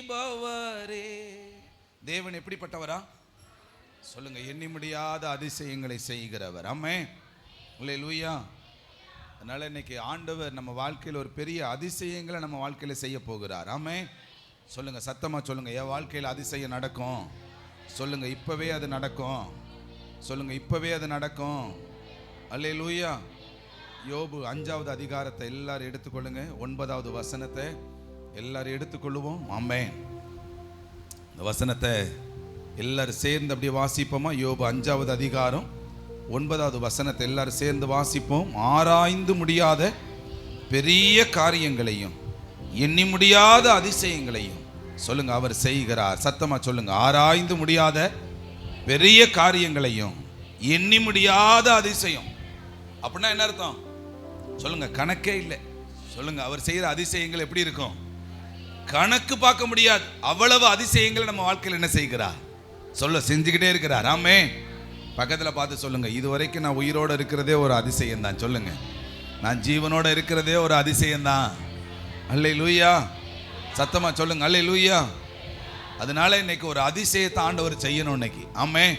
செய்பவரே. தேவன் எப்படிப்பட்டவரா சொல்லுங்க? எண்ணி முடியாத அதிசயங்களை செய்கிறவர். ஆமென், அல்லேலூயா. அதனால இன்னைக்கு ஆண்டவர் நம்ம வாழ்க்கையில் ஒரு பெரிய அதிசயங்களை நம்ம வாழ்க்கையில செய்ய போகிறார். ஆமென், சொல்லுங்க, சத்தமா சொல்லுங்க. என் வாழ்க்கையில் அதிசயம் நடக்கும் சொல்லுங்க. இப்பவே அது நடக்கும் சொல்லுங்க. இப்பவே அது நடக்கும். அல்லேலூயா. யோபு 5வது அதிகாரத்தை எல்லாரும் எடுத்துக்கொள்ளுங்க. 9வது வசனத்தை எல்லாரும் எடுத்துக்கொள்ளுவோம். ஆமென். இந்த வசனத்தை எல்லாரும் சேர்ந்து அப்படியே வாசிப்போமா? யோபு 5வது அதிகாரம் 9வது வசனத்தை எல்லாரும் சேர்ந்து வாசிப்போம். ஆராய்ந்து முடியாத பெரிய காரியங்களையும் எண்ணி முடியாத அதிசயங்களையும் சொல்லுங்க அவர் செய்கிறார். சத்தமா சொல்லுங்க. ஆராய்ந்து முடியாத பெரிய காரியங்களையும் எண்ணி முடியாத அதிசயம். அப்படின்னா என்ன அர்த்தம் சொல்லுங்க? கணக்கே இல்லை. சொல்லுங்க, அவர் செய்கிற அதிசயங்கள் எப்படி இருக்கும்? கணக்கு பார்க்க முடியாது. அவ்வளவு அதிசயங்களை நம்ம வாழ்க்கையில் என்ன செய்கிறார்? செஞ்சுக்கிட்டே இருக்கிறார். ஆமென். பக்கத்தில் பார்த்து சொல்லுங்க, இதுவரைக்கும் நான் உயிரோடு இருக்கிறதே ஒரு அதிசயம் தான். சொல்லுங்க, நான் ஜீவனோட இருக்கிறதே ஒரு அதிசயம் தான். அல்லேலூயா. சத்தமா சொல்லுங்க, அல்லேலூயா. அதனால இன்னைக்கு ஒரு அதிசயத்தை ஆண்டவர் செய்யணும் இன்னைக்கு. ஆமென்.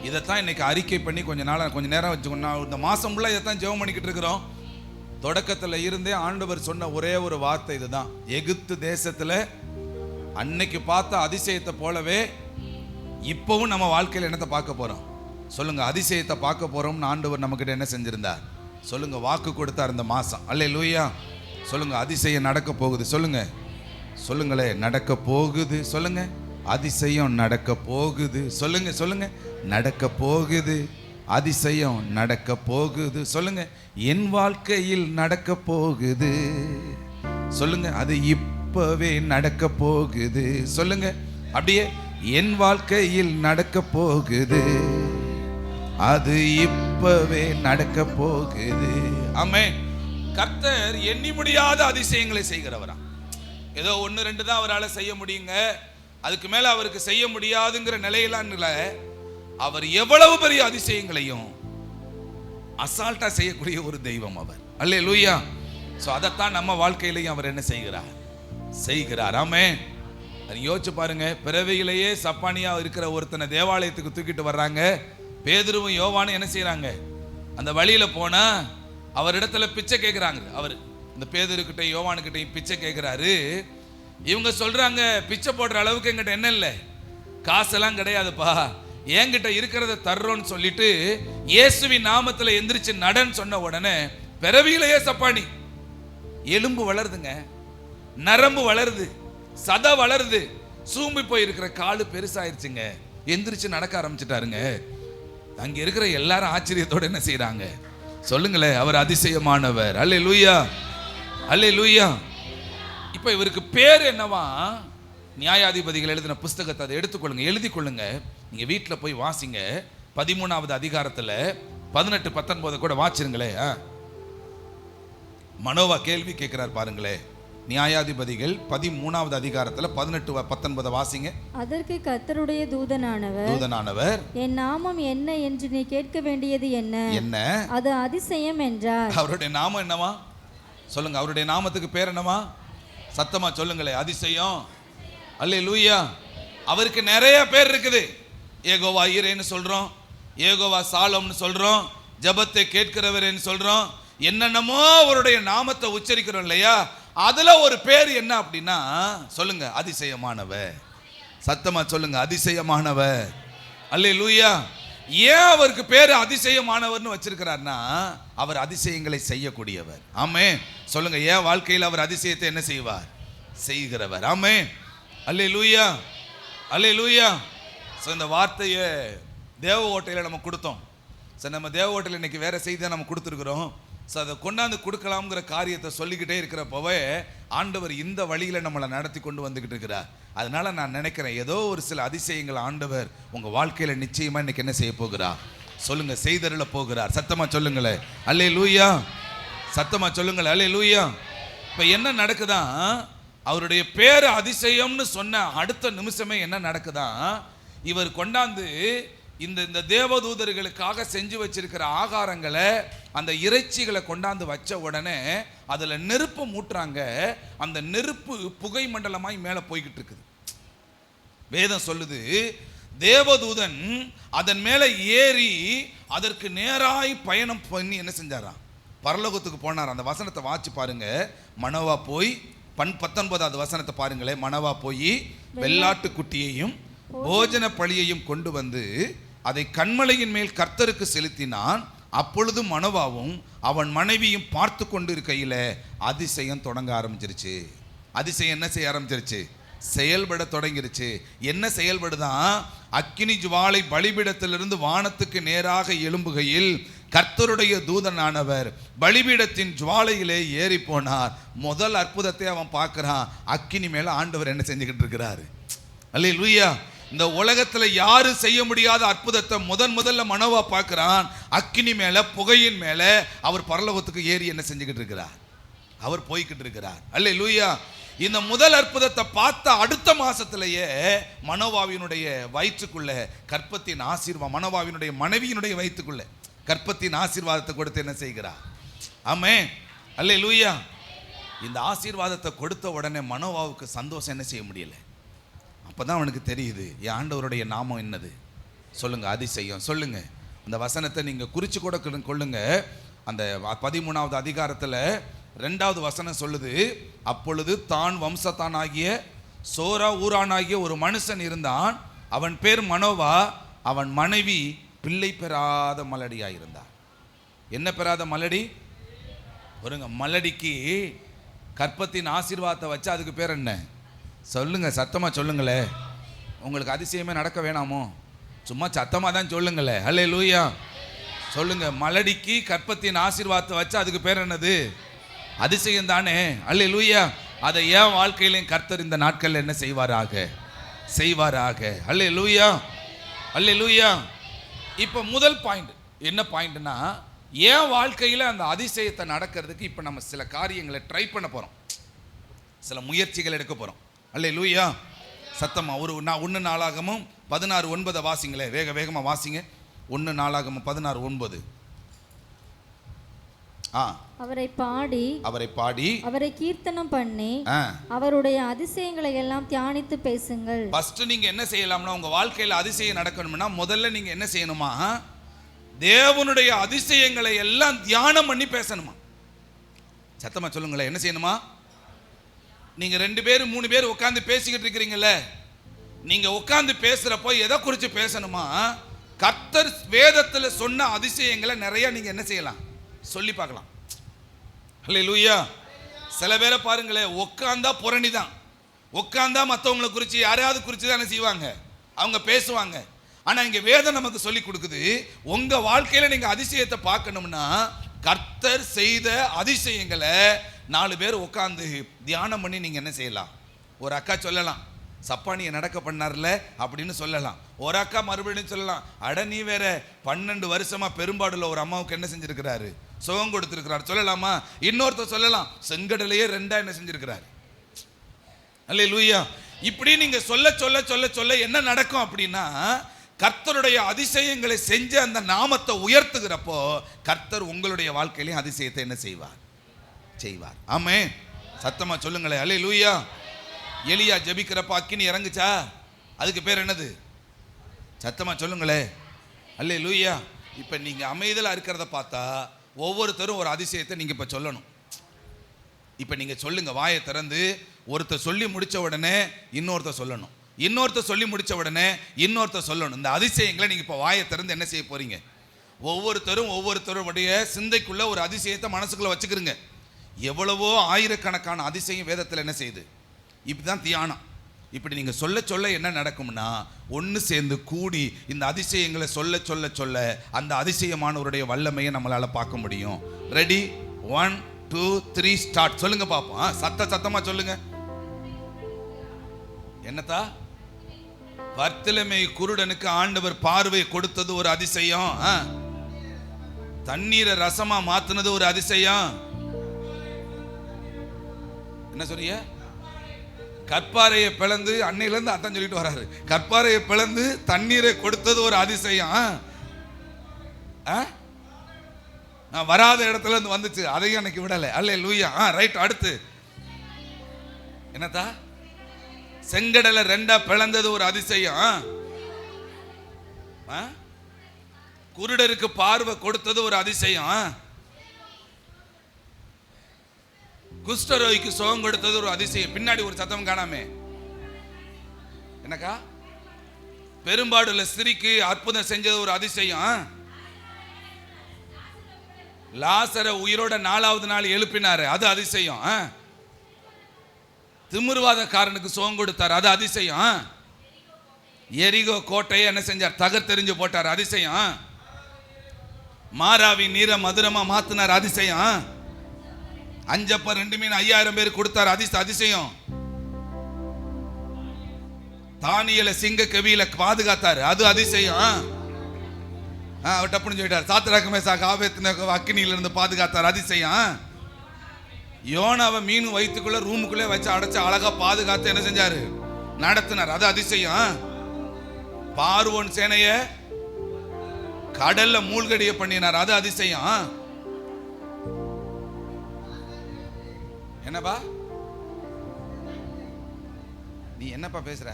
இதைத்தான் இன்னைக்கு அறிக்கை பண்ணி கொஞ்ச நேரம் வச்சுக்கணும். இந்த மாசம் ஃபுல்லாக இதைத்தான் ஜெபம் பண்ணிக்கிட்டு இருக்கிறோம். தொடக்கத்தில் இருந்தே ஆண்டவர் சொன்ன ஒரே ஒரு வார்த்தை இதுதான். எகிப்து தேசத்தில் அன்னைக்கு பார்த்த அதிசயத்தை போலவே இப்பவும் நம்ம வாழ்க்கையில் என்னத்தை பார்க்க போறோம் சொல்லுங்க? அதிசயத்தை பார்க்க போறோம்னு ஆண்டவர் நம்மகிட்ட என்ன செஞ்சிருந்தார் சொல்லுங்க? வாக்கு கொடுத்தார் இந்த மாசம். அல்லேலூயா. சொல்லுங்க, அதிசயம் நடக்க போகுது. சொல்லுங்க, சொல்லுங்களே, நடக்க போகுது. சொல்லுங்க, அதிசயம் நடக்க போகுது. சொல்லுங்க, சொல்லுங்க, நடக்க போகுது. அதிசயம் நடக்க போகுது. சொல்லுங்க, என் வாழ்க்கையில் நடக்க போகுது. சொல்லுங்க, அது இப்பவே நடக்க போகுது. சொல்லுங்க, அப்படியே என் வாழ்க்கையில் நடக்க போகுது. அது இப்பவே நடக்க போகுது. ஆமென். கர்த்தர் எண்ணி முடியாத அதிசயங்களை செய்கிறவரா? ஏதோ 1-2 தான் அவரால் செய்ய முடியுங்க. அதுக்கு மேல அவருக்கு செய்ய முடியாதுங்கிற நிலையெல்லாம் இல்லை. அவர் எவ்வளவு பெரிய அதிசயங்களையும் அசால்ட்டா செய்யக்கூடிய ஒரு தெய்வம் அவர். அல்லேலூயா. சோ அதைத்தான் நம்ம வாழ்க்கையிலையும் அவர் என்ன செய்கிறார். ஆமென். யோசிச்சு பாருங்க. பிறவியிலேயே சப்பானியா இருக்கிற ஒருத்தனை தேவாலயத்துக்கு தூக்கிட்டு வர்றாங்க. பேதுருவும் யோவானும் என்ன செய்யறாங்க? அந்த வழியில போனா அவரிடத்துல பிச்சை கேட்கிறாங்க. அவர் இந்த பேதுருக்கிட்ட யோவானுக்கிட்ட பிச்சை கேட்கிறாரு. இவங்க சொல்றாங்க, பிச்சை போடுற அளவுக்கு என்கிட்ட என்ன இல்லை, காசெல்லாம் கிடையாதுப்பா, என்கிட்ட இருக்கிறத தர்றோன்னு சொல்லிட்டு இயேசுவின் நாமத்துல எந்திரிச்சு நடன்னு சொன்ன உடனே பிறவியிலேயே சப்பானி எலும்பு வளருதுங்க, நரம்பு வளருது, சதை வளருது, சூம்பி போயிருக்கிற காலு பெருசாயிருச்சுங்க, எந்திரிச்சு நடக்க ஆரம்பிச்சுட்டாருங்க. அங்க இருக்கிற எல்லாரும் ஆச்சரியத்தோட என்ன செய்யறாங்க சொல்லுங்களேன்? அவர் அதிசயமானவர். அல்லேலூயா, அல்லேலூயா. இப்ப இவருக்கு பேர் என்னவா? நியாயாதிபதிகள் எழுதின புஸ்தகத்தை அதை எடுத்துக்கொள்ளுங்க, எழுதி கொள்ளுங்க. நீங்க வீட்டுல போய் வாசிங்க. 13வது அதிகாரத்துல 18-19 கூட வாச்சிருங்களே. மனோவா கேள்வி கேட்கிறார் பாருங்களே. நியாயாதிபதிகள் 13வது அதிகாரத்துல 18-19 வாசிங்க. அதற்கு கர்த்தருடைய தூதனானவர் என் நாமம் என்ன என்று நீ கேட்க வேண்டியது என்ன? அது அதிசயம் என்றார். அவருடைய நாமம் என்னவா சொல்லுங்க? அவருடைய நாமத்துக்கு பேர் என்னவா? சத்தமா சொல்லுங்களே, அதிசயம். அல்லேலூயா. அவருக்கு நிறைய பேர் இருக்குது. ஏகோவா ஈரேன்னு சொல்றோம், ஏகோவா சாலோம்னு சொல்றோம், ஜெபத்தை கேட்கிறவரேன்னு சொல்றோம், என்னென்னமோ அவருடைய நாமத்தை உச்சரிக்கிறோம் இல்லையா? அதுல ஒரு பேர் என்ன அப்படின்னா சொல்லுங்க, அதிசயமானவர். சத்தமா சொல்லுங்க, அதிசயமானவர். அல்லேலூயா. ஏன் அவருக்கு பேரு அதிசயமானவர்னு வச்சிருக்கிறார்னா அவர் அதிசயங்களை செய்யக்கூடியவர். ஆமென். சொல்லுங்க, ஏன் வாழ்க்கையில் அவர் அதிசயத்தை என்ன செய்கிறவர். ஆமென். அல்லேலூயா, அல்லேலூயா. ஸோ இந்த வார்த்தையை தேவ ஓட்டையில் நம்ம கொடுத்தோம். சார் நம்ம தேவ ஓட்டையில் இன்னைக்கு வேற செய்தியாக நம்ம கொடுத்துருக்குறோம். ஸோ அதை கொண்டாந்து கொடுக்கலாம்ங்கிற காரியத்தை சொல்லிக்கிட்டே இருக்கிறப்பவே ஆண்டவர் இந்த வழியில் நம்மளை நடத்தி கொண்டு வந்துக்கிட்டு இருக்கிறார். அதனால நான் நினைக்கிறேன், ஏதோ ஒரு சில அதிசயங்கள் ஆண்டவர் உங்கள் வாழ்க்கையில் நிச்சயமாக இன்னைக்கு என்ன செய்ய போகிறார் சொல்லுங்க, செய்தருள போகிறார். சத்தமா சொல்லுங்களேன், அல்லேலூயா. சத்தமா சொல்லுங்களேன், அல்லேலூயா. இப்போ என்ன நடக்குதான், அவருடைய பேர் அதிசயம்னு சொன்ன அடுத்த நிமிஷமே என்ன நடக்குதான், இவர் கொண்டாந்து இந்த தேவதூதர்களுக்காக செஞ்சு வச்சிருக்கிற ஆகாரங்களை, அந்த இறைச்சிகளை கொண்டாந்து வச்ச உடனே அதில் நெருப்பு மூட்டுறாங்க. அந்த நெருப்பு புகை மண்டலமாய் மேலே போய்கிட்டு இருக்குது. வேதம் சொல்லுது, தேவதூதன் அதன் மேல ஏறி அதற்கு நேராய் பயணம் பண்ணி என்ன செஞ்சாராம், பரலோகத்துக்கு போனார். அந்த வசனத்தை வாசி பாருங்க. மனோவா போய் 19வது வசனத்தை பாருங்களேன். மனோவா போய் வெள்ளாட்டு குட்டியையும் போஜன பலியையும் கொண்டு வந்து அதை கன்மலையின் மேல் கர்த்தருக்கு செலுத்தினான். அப்பொழுது மனோவாவும் அவன் மனைவியும் பார்த்து கொண்டு இருக்கையில அதிசயம் தொடங்க ஆரம்பிச்சிருச்சு. அதிசயம் என்ன செய்ய ஆரம்பிச்சிருச்சு? செயல்பட தொடங்கிருச்சு. என்ன செயல்படுதான்? அக்கினி ஜுவாலை பலிபீடத்திலிருந்து வானத்துக்கு நேராக எழும்புகையில் கர்த்தருடைய தூதனானவர் பலிபீடத்தின் ஜுவாலையிலே ஏறி போனார். முதல் அற்புதத்தை அவன் பார்க்கிறான். அக்கினி மேல ஆண்டவர் என்ன செஞ்சுக்கிட்டு இருக்கிறாரு? அல்லேலூயா. இந்த உலகத்துல யாரு செய்ய முடியாத அற்புதத்தை முதல்ல மனோவா பார்க்கிறான். அக்கினி மேல, புகையின் மேல அவர் பரலோகத்துக்கு ஏறி என்ன செஞ்சுக்கிட்டு இருக்கிறார்? அவர் போய்கிட்டு இருக்கிறார். அல்லேலூயா. இந்த முதல் அற்புதத்தை பார்த்த அடுத்த மாசத்திலேயே மனோவாவினுடைய வயிற்றுக்குள்ள கற்பத்தின் ஆசீர்வாதம், மனோவாவினுடைய மனைவியினுடைய வயிற்றுக்குள்ள கற்பத்தின் ஆசீர்வாதத்தை கொடுத்து என்ன செய்கிறார்? ஆமென். அல்லேலூயா. இந்த ஆசீர்வாதத்தை கொடுத்த உடனே மனோவாவுக்கு சந்தோஷம் என்ன செய்ய முடியல. அப்பதான் அவனுக்கு தெரியுது, என் ஆண்டவருடைய நாமம் என்னது. சொல்லுங்க, அதிசயம். சொல்லுங்க, அந்த வசனத்தை நீங்க குறிச்சு கூட கொள்ளுங்க. அந்த 13வது அதிகாரத்துல 2வது வசனம் சொல்லுது, அப்பொழுது தான் வம்சத்தானாகிய சோரா ஊரானாகிய ஒரு மனுஷன் இருந்தான். அவன் பேர் மனோவா. அவன் மனைவி பிள்ளை பெறாத மலடியாயிருந்தார். என்ன பெறாத மலடி? ஒருங்க, மலடிக்கு கற்பத்தின் ஆசீர்வாதத்தை வச்சு அதுக்கு பேர் என்ன? சொல்லுங்க, சத்தமா சொல்லுங்களே. உங்களுக்கு அதிசயமே நடக்க வேணாமோ? சும்மா சத்தமா தான் சொல்லுங்களே. அல்லேலூயா. சொல்லுங்க, மலடிக்கு கற்பத்தின் ஆசீர்வாதத்தை வச்சு அதுக்கு பேர் என்னது? அதிசயம் தானே. அல்லேலூயா. அதை ஏன் வாழ்க்கையிலையும் கர்த்தர் இந்த நாட்கள் என்ன செய்வாராக? செய்வாராக. அல்லேலூயா. அல்லேலூயா. இப்போ முதல் பாயிண்ட் என்ன பாயிண்ட்னா, ஏன் வாழ்க்கையில் அந்த அதிசயத்தை நடக்கிறதுக்கு இப்போ நம்ம சில காரியங்களை ட்ரை பண்ண போகிறோம், சில முயற்சிகள் எடுக்க போகிறோம். அல்லேலூயா. சத்தமா ஒரு 1 நாளாகமும் 16:9 வாசிங்களே. வேகமாக வாசிங்க. 1 நாளாகமும் 16:9. அவரை பாடி அவரை கீர்த்தனம் பண்ணி அவருடைய அதிசயங்களை எல்லாம் தியானித்து பேசுங்கள். ஃபர்ஸ்ட் நீங்க என்ன செய்யலாம்னா, உங்க வாழ்க்கையில அதிசயம் நடக்கணும்னா முதல்ல நீங்க என்ன செய்யணுமா? தேவனுடைய அதிசயங்களை எல்லாம் தியானம் பண்ணி பேசணுமா. சத்தமா சொல்லுங்களேன். என்ன செய்யணுமா? நீங்க 2 பேர் 3 பேர் உட்கார்ந்து பேசிக்கிட்டு இருக்கிறீங்கல்ல, நீங்க உட்கார்ந்து பேசுறப்போ எதை குறித்து பேசணுமா? கர்த்தர் வேதத்தில் சொன்ன அதிசயங்களை நிறைய நீங்க என்ன செய்யலாம்? சொல்லி பார்க்கலாம். அல்லேலூயா. சில பேரை பாருங்களேன், உட்கார்ந்தா புரணி தான். உட்கார்ந்தா மற்றவங்களை குறித்து யாரையாவது குறித்து தான் என்ன செய்வாங்க? அவங்க பேசுவாங்க. ஆனா இங்க வேதம் நமக்கு சொல்லி கொடுக்குது, உங்க வாழ்க்கையில நீங்க அதிசயத்தை பார்க்கணும்னா கர்த்தர் செய்த அதிசயங்களை 4 பேர் உட்கார்ந்து தியானம் பண்ணி நீங்க என்ன செய்யலாம்? ஒரு அக்கா சொல்லலாம், சப்பானியை நடக்க பண்ணார்ல அப்படின்னு சொல்லலாம். ஒரு அக்கா மறுபடியும் சொல்லலாம், அட நீ வேற 12 வருஷமா பெரும்பாடுல ஒரு அம்மாவுக்கு என்ன செஞ்சிருக்கிறாரு? சுகம் கொடுத்திருக்கிறார் சொல்லலாமா? இன்னொருத்தர் சொல்லலாம், செங்கடலையே 2 என்ன செஞ்சிருக்கிறாரு. அல்லேலூயா. இப்படி நீங்க சொல்ல சொல்ல சொல்ல சொல்ல என்ன நடக்கும் அப்படின்னா, கர்த்தருடைய அதிசயங்களை செஞ்சு அந்த நாமத்தை உயர்த்துகிறப்போ கர்த்தர் உங்களுடைய வாழ்க்கையிலையும் அதிசயத்தை என்ன செய்வார்? செய்வார். ஆமென். சத்தமா சொல்லுங்களேன். அல்லேலூயா. எலியா ஜெபிக்கிறப்ப அக்கினி இறங்குச்சா? அதுக்கு பேர் என்னது? சத்தமா சொல்லுங்களே. அல்லேலூயா. இப்போ நீங்க அமைதியில் இருக்கிறத பார்த்தா ஒவ்வொருத்தரும் ஒரு அதிசயத்தை நீங்க இப்போ சொல்லணும். இப்போ நீங்க சொல்லுங்க, வாயை திறந்து. ஒருத்தர் சொல்லி முடிச்ச உடனே இன்னொருத்தர் சொல்லணும், இன்னொருத்தர் சொல்லி முடிச்ச உடனே இன்னொருத்தர் சொல்லணும். இந்த அதிசயங்களை நீங்க இப்போ வாயை திறந்து என்ன செய்ய போறீங்க? ஒவ்வொருத்தரும் ஒவ்வொருத்தருடைய சிந்தைக்குள்ள ஒரு அதிசயத்தை மனசுக்குள்ள வச்சுக்கிறீங்க. எவ்வளவோ ஆயிரக்கணக்கான அதிசயம் வேதத்தில் என்ன செய்யுது? இப்படிதான் தியானம். இப்படி நீங்க சொல்ல சொல்ல என்ன நடக்கும்னா, ஒன்று சேர்ந்து கூடி இந்த அதிசயங்களை சொல்ல சொல்ல சொல்ல அந்த அதிசயமானவருடைய வல்லமையை நம்மளால பார்க்க முடியும். ரெடி? 1 2 3 ஸ்டார்ட். சொல்லுங்க பாப்போம். சத்தமா சொல்லுங்க. என்னத்தா? பர்த்திலமை குருடனுக்கு ஆண்டவர் பார்வை கொடுத்தது ஒரு அதிசயம். தண்ணீரை ரசமா மாத்துனது ஒரு அதிசயம். என்ன சொல்றீங்க? கற்பாறையை பிளந்து, அன்னையிலேருந்து அதான் சொல்லிட்டு வராரு, கற்பாறையை பிளந்து தண்ணீரை கொடுத்தது ஒரு அதிசயம். வராத இடத்துல இருந்து வந்துச்சு, அதையும் எனக்கு விடலை. அல்லேலூயா. ரைட். அடுத்து என்னத்தா? செங்கடலை ரெண்டா பிளந்தது ஒரு அதிசயம். குருடருக்கு பார்வை கொடுத்தது ஒரு அதிசயம். குஷ்டரோகிக்கு சுகம் கொடுத்தது ஒரு அதிசயம். பின்னாடி ஒரு சத்தம் காணாமே என்னக்கா? பெரும்பாடுள்ள ஸ்திரீக்கு அற்புதம் செஞ்சது ஒரு அதிசயம். லாசரை உயிரோட 4வது நாள் எழுப்பினாரு, அது அதிசயம். திமிர்வாதக்காரனுக்கு சுகம் கொடுத்தார், அது அதிசயம். எரிகோ கோட்டையை என்ன செஞ்சார்? தகர்த்தெறிஞ்சு போட்டார், அதிசயம். மாராவி நீரை மதுரமா மாத்தினார், அதிசயம். 5 அப்ப 2 மீன் 5000 பேர் கொடுத்தார், அதிசயம். தானியல சிங்க கவியில பாதுகாத்தாரு, அது அதிசயம். அவர் டப்புன்னு சொல்லிட்டார், சாத்திராக்கமே அக்கினியில இருந்து பாதுகாத்தார், அதிசயம். யோனாவை மீன் வயிற்றுக்குள்ள ரூமுக்குள்ளே வச்சு அடைச்சு அழகா பாதுகாத்து என்ன செஞ்சாரு? நடத்தினார், அது அதிசயம். பார்வோன் சேனைய கடல்ல மூழ்கடிய பண்ணினார், அது அதிசயம். என்னப்பா நீ என்னப்பா பேசுற?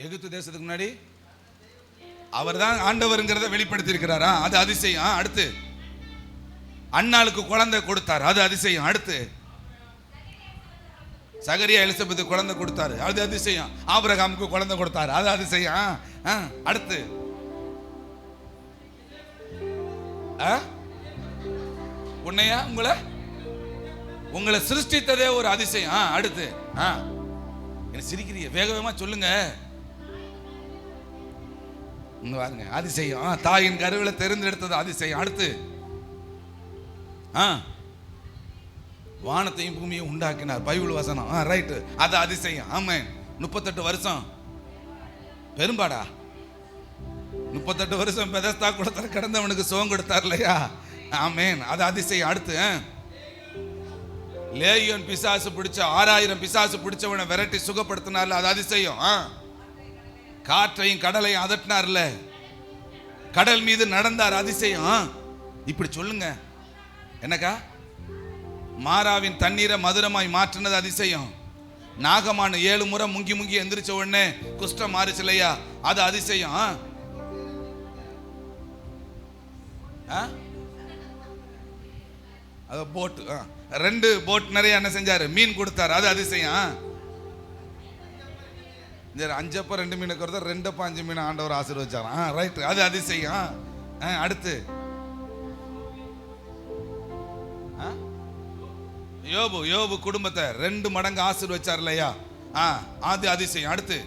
எகிப்து தேசத்துக்கு முன்னாடி அவர் தான் ஆண்டவருங்கிறத வெளிப்படுத்தி இருக்கிறாரா, அது அதிசயம். அடுத்து அண்ணாளுக்கு குழந்தை கொடுத்தார், அது அதிசயம். அடுத்து சகரியா எலிசபெத்து குழந்தை கொடுத்தாரு, அது அதிசயம். ஆபிரகாமுக்கு குழந்தை கொடுத்தாரு, அது அதிசயம். அடுத்து உன்னையா உங்களை சிருஷ்டித்ததே ஒரு அதிசயம். அடுத்து என்ன சிரிக்கிறீங்க? வேக வேகமா சொல்லுங்க. பாருங்க, அதிசயம். தாயின் கருவில தெரிந்தெடுத்தது அதிசயம். அடுத்து வானத்தையும் பூமியை உண்டாக்கினார், பைபிள் வசனம். ரைட், அது அதிசயம். ஆமாம். 38 வருஷம் பெரும்பாடா, 38 வருஷம் பெதஸ்தா குளத்துல கிடந்தவனுக்கு சுகம் கொடுத்தார் இல்லையா? ஆமேன், அது அதிசயம். அடுத்து லேகியோன் பிசாசு பிடிச்ச 6000 பிசாசு பிடிச்சவனை விரட்டி சுகப்படுத்தினார்ல, அது அதிசயம். காற்றையும் கடலையும் அதட்டினார்ல, கடல் மீது நடந்தார், அதிசயம். இப்படி சொல்லுங்க. என்னக்கா? மாராவின் தண்ணீரை மதுரமாய் மாற்றினது அதிசயம். நாகமான 7 முறை முங்கி முங்கி எந்திரிச்ச உடனே குஷ்டம் மாறிச்சு இல்லையா, அது அதிசயம். அது போட்டு 2 போட் நிறைய என்ன செஞ்சாரு? மீன் கொடுத்தாரு, அது அதிசயம். 5 அப்ப 2 மீனுக்கு வருது, 2 அப்ப 5 மீன் ஆண்டவர் ஆசீர்வதிச்சாராம். ரைட், அது அதிசயம். அடுத்து யோபு குடும்பத்தை 2 மடங்கு ஆசீர்வதிச்சார் இல்லையா? அது அதிசயம். அடுத்து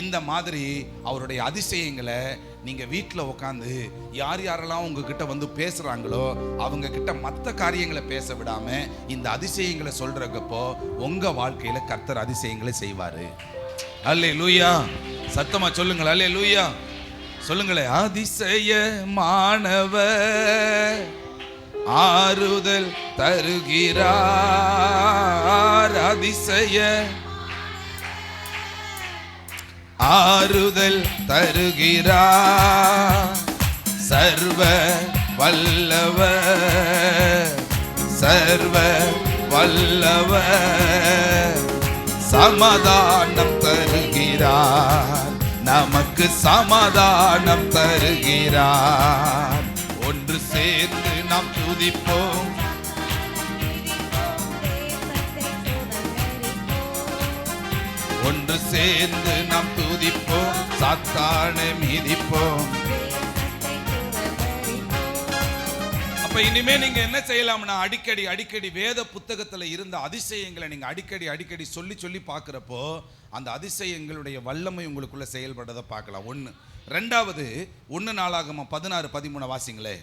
இந்த மாதிரி அவருடைய அதிசயங்களை நீங்க வீட்டில் உட்காந்து யார் யாரெல்லாம் உங்ககிட்ட வந்து பேசுறாங்களோ அவங்க கிட்ட மற்ற காரியங்களை பேச விடாம இந்த அதிசயங்களை சொல்றப்போ உங்க வாழ்க்கையில கர்த்தர் அதிசயங்களை செய்வாரு. அல்லேலூயா. சத்தமா சொல்லுங்கள், அல்லேலூயா சொல்லுங்களே. அதிசயமானவர் ஆறுதல் தருகிறார், அதிசய ஆறுதல் தருகிறார், சர்வ வல்லவர் சர்வ வல்லவர் சமாதானம் தருகிறார், நமக்கு சமாதானம் தருகிறார். ஒன்று சேர்ந்து நாம் துதிப்போம், ஒன்று சேர்ந்து நாம் துதிப்போம், சாத்தானை மிதிப்போம். அப்ப இனிமே நீங்க என்ன செய்யலாம்னா அடிக்கடி வேத புத்தகத்துல இருந்த அதிசயங்களை நீங்க அடிக்கடி சொல்லி சொல்லி பார்க்கிறப்போ அந்த அதிசயங்களுடைய வல்லமை உங்களுக்குள்ள செயல்படுறதை பார்க்கலாம். 1. 2வது 1 நாளாகமம் 16-13 வாசிங்களே.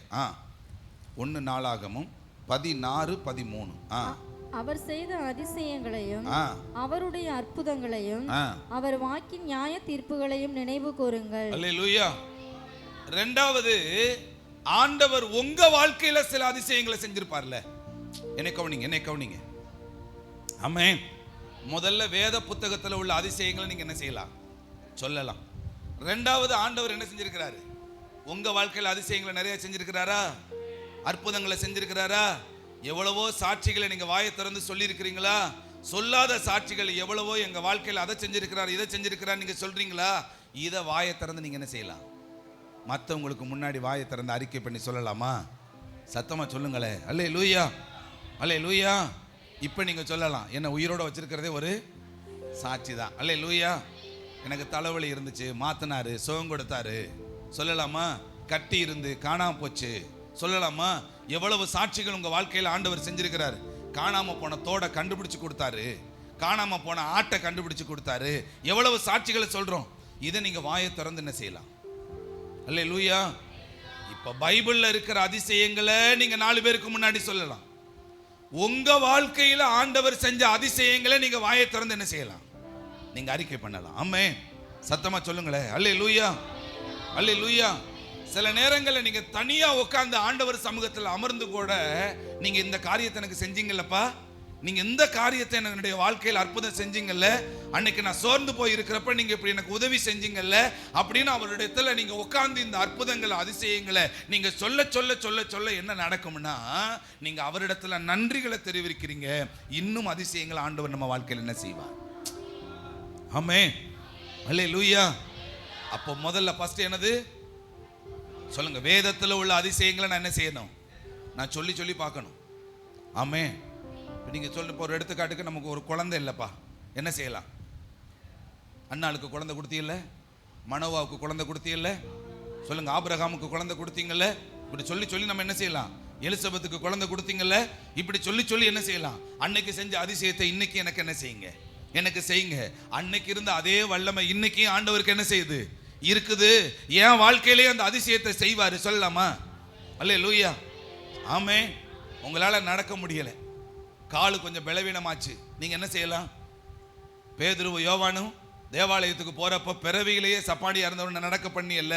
1 நாளாகமம் 16-13. அவர் செய்த அதிசயங்களையும் அவருடைய அற்புதங்களையும் அவர் வாக்கின் நியாய தீர்ப்புகளையும் நினைவு கூறுங்கள். அல்லேலூயா. 2வது ஆண்டவர் உங்க வாழ்க்கையில சில அதிசயங்களை செஞ்சிருப்பார்ல. என்னை கவனிங்க. ஆமென். முதல்ல வேத புத்தகத்துல உள்ள அதிசயங்களை நீங்க என்ன செய்யலாம்? சொல்லலாம். 2வது ஆண்டவர் என்ன செஞ்சிருக்கிறாரு? உங்க வாழ்க்கையில அதிசயங்களை நிறைய செஞ்சிருக்கிறாரா? அற்புதங்களை செஞ்சிருக்கிறாரா? எவ்வளவோ சாட்சிகளை நீங்க வாயை திறந்து சொல்லி இருக்கிறீங்களா? சொல்லாத சாட்சிகள் எவ்வளவோ எங்க வாழ்க்கையில் அதை செஞ்சிருக்கிறார் இதை செஞ்சிருக்கிறார் நீங்க சொல்றீங்களா? இதை வாயை திறந்து நீங்க என்ன செய்யலாம்? மற்றவங்களுக்கு முன்னாடி வாயை திறந்து அறிக்கை பண்ணி சொல்லலாமா? சத்தமா சொல்லுங்களே. அல்லேலூயா, அல்லேலூயா. இப்போ நீங்க சொல்லலாம், என்ன உயிரோட வச்சிருக்கிறதே ஒரு சாட்சி தான். அல்லேலூயா. எனக்கு தலைவலி இருந்துச்சு, மாத்தினாரு, சுகம் கொடுத்தாரு சொல்லலாமா? கட்டி இருந்து காணாம போச்சு சொல்லலாமா? எவ்வளவு சாட்சிகள் உங்க வாழ்க்கையில் ஆண்டவர் செஞ்சிருக்கிறார். காணாம போன தோட கண்டுபிடிச்சு கொடுத்தாரு, காணாம போன ஆட்டை கண்டுபிடிச்சு கொடுத்தாரு. எவ்வளவு சாட்சிகளை சொல்றோம். இதை நீங்க வாயை திறந்து என்ன செய்யலாம்? அல்லேலூயா. இப்ப பைபிள்ல இருக்கிற அதிசயங்களை நீங்க 4 பேருக்கு முன்னாடி சொல்லலாம். உங்க வாழ்க்கையில ஆண்டவர் செஞ்ச அதிசயங்களை நீங்க வாயை திறந்து என்ன செய்யலாம்? நீங்க அறிக்கை பண்ணலாம். ஆமென். சத்தமா சொல்லுங்களேன். அல்லேலூயா, அல்லேலூயா. சில நேரங்களில் நீங்க தனியா உட்கார்ந்து ஆண்டவர் சமூகத்தில் அமர்ந்து கூட நீங்க இந்த காரியத்தை எனக்கு செஞ்சீங்கல்லப்பா, நீங்க இந்த காரியத்தை என்னுடைய வாழ்க்கையில் அற்புதம் செஞ்சீங்கல்ல, அன்னைக்கு நான் சோர்ந்து போய் இருக்கிறப்ப நீங்க இப்படி எனக்கு உதவி செஞ்சீங்கல்ல அப்படின்னு அவருடைய நீங்க உட்கார்ந்து இந்த அற்புதங்கள் அதிசயங்களை நீங்க சொல்ல சொல்ல சொல்ல சொல்ல என்ன நடக்கும்னா, நீங்க அவரிடத்துல நன்றிகளை தெரிவிக்கிறீங்க. இன்னும் அதிசயங்களை ஆண்டவர் நம்ம வாழ்க்கையில் என்ன செய்வார்? ஆமென். அல்லேலூயா. அப்போ முதல்ல ஃபர்ஸ்ட் என்னது சொல்லுங்க? வேதத்தில் உள்ள அதிசயங்களை நான் என்ன செய்யணும்? நான் சொல்லி சொல்லி பார்க்கணும். ஆமென். நீங்க சொல்ல ஒரு எடுத்துக்காட்டுக்கு நமக்கு ஒரு குழந்தை இல்லப்பா, என்ன செய்யலாம்? அண்ணாளுக்கு குழந்தை கொடுத்தீங்கல்ல, மனோவாவுக்கு குழந்தை கொடுத்தீங்கல்ல, சொல்லுங்க. ஆபிரகாமுக்கு குழந்தை கொடுத்தீங்கல்ல. இப்படி சொல்லி சொல்லி நம்ம என்ன செய்யலாம்? எலிசபெத்துக்கு குழந்தை கொடுத்தீங்கல்ல. இப்படி சொல்லி சொல்லி என்ன செய்யலாம்? அன்னைக்கு செஞ்ச அதிசயத்தை இன்னைக்கு எனக்கு என்ன செய்யுங்க? எனக்கு செய்யுங்க. அன்னைக்கு இருந்த அதே வல்லமை இன்னைக்கு ஆண்டவருக்கு என்ன செய்யுது? இருக்குது. என் வாழ்க்கையிலே அந்த அதிசயத்தை செய்வாரு சொல்லலாமா? அல்லேலூயா. ஆமென். உங்களால நடக்க முடியல, காலு கொஞ்சம் பலவீனமாச்சு, நீங்க என்ன செய்யலாம்? பேதுருவும் யோவானும் தேவாலயத்துக்கு போறப்ப பிறவியிலேயே சப்பாடியா இருந்தவன நடக்க பண்ணியல்ல.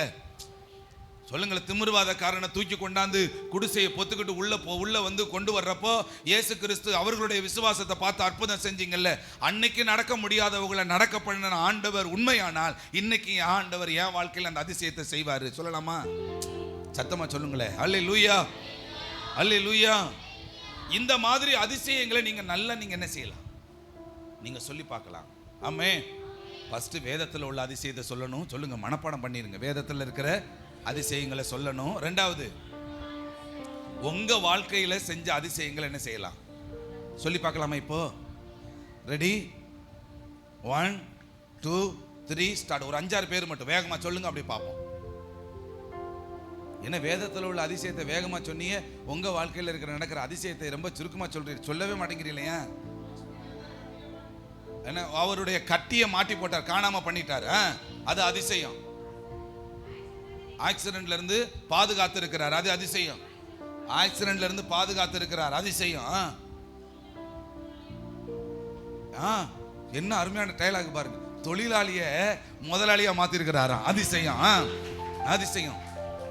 சொல்லுங்களேன். திமிர்வாதக்காரனை தூக்கி கொண்டாந்து குடிசையை பொத்துக்கிட்டு உள்ள வந்து கொண்டு வர்றப்போ இயேசு கிறிஸ்து அவர்களுடைய விசுவாசத்தை பார்த்து அற்புதம் செஞ்சீங்கல்ல. அன்னைக்கு நடக்க முடியாதவங்களை நடக்க பண்ண ஆண்டவர் உண்மையானால் இன்னைக்கு ஆண்டவர் என் வாழ்க்கையில் அந்த அதிசயத்தை செய்வாரு சொல்லலாமா? சத்தமா சொல்லுங்களேன். அல்லேலூயா, அல்லேலூயா. இந்த மாதிரி அதிசயங்களை நீங்க நீங்க என்ன செய்யலாம்? நீங்க சொல்லி பார்க்கலாம். ஆமென். ஃபர்ஸ்ட் வேதத்தில் உள்ள அதிசயத்தை சொல்லணும். சொல்லுங்க, மனப்பாடம் பண்ணிருங்க. வேதத்தில் இருக்கிற அதிசயங்களை சொல்லணும். ரெண்டாவது, உங்க வாழ்க்கையில செஞ்ச அதிசயங்களை என்ன செய்யலாம்? சொல்லி பார்க்கலாமா? இப்போ ரெடி? 1 2 3 ஸ்டார்ட். ஒரு 5-6 பேர் மட்டும் வேகமா சொல்லுங்க, அப்படி பார்ப்போம். என்ன வேதத்தில் உள்ள அதிசயத்தை வேகமா சொன்னீங்க, உங்க வாழ்க்கையில் இருக்கிற நடக்கிற அதிசயத்தை ரொம்ப சுருக்கமா சொல்றீங்க, சொல்லவே மாட்டேங்கிறீங்களா? என்ன அவருடைய கட்டியை மாட்டி போட்டார், காணாம பண்ணிட்டார், அது அதிசயம். ஆக்சிடென்ட்ல இருந்து பாதுகாத்து இருக்கிறார், அது அதிசயம். ஆக்சிடென்ட்ல இருந்து பாதுகாத்து இருக்கிறார், அதிசயம். என்ன அருமையான டயலாக் பாருங்க. தொழிலாளிய முதலாளியா மாத்தி இருக்கிறாராம், அதிசயம். அதிசயம்.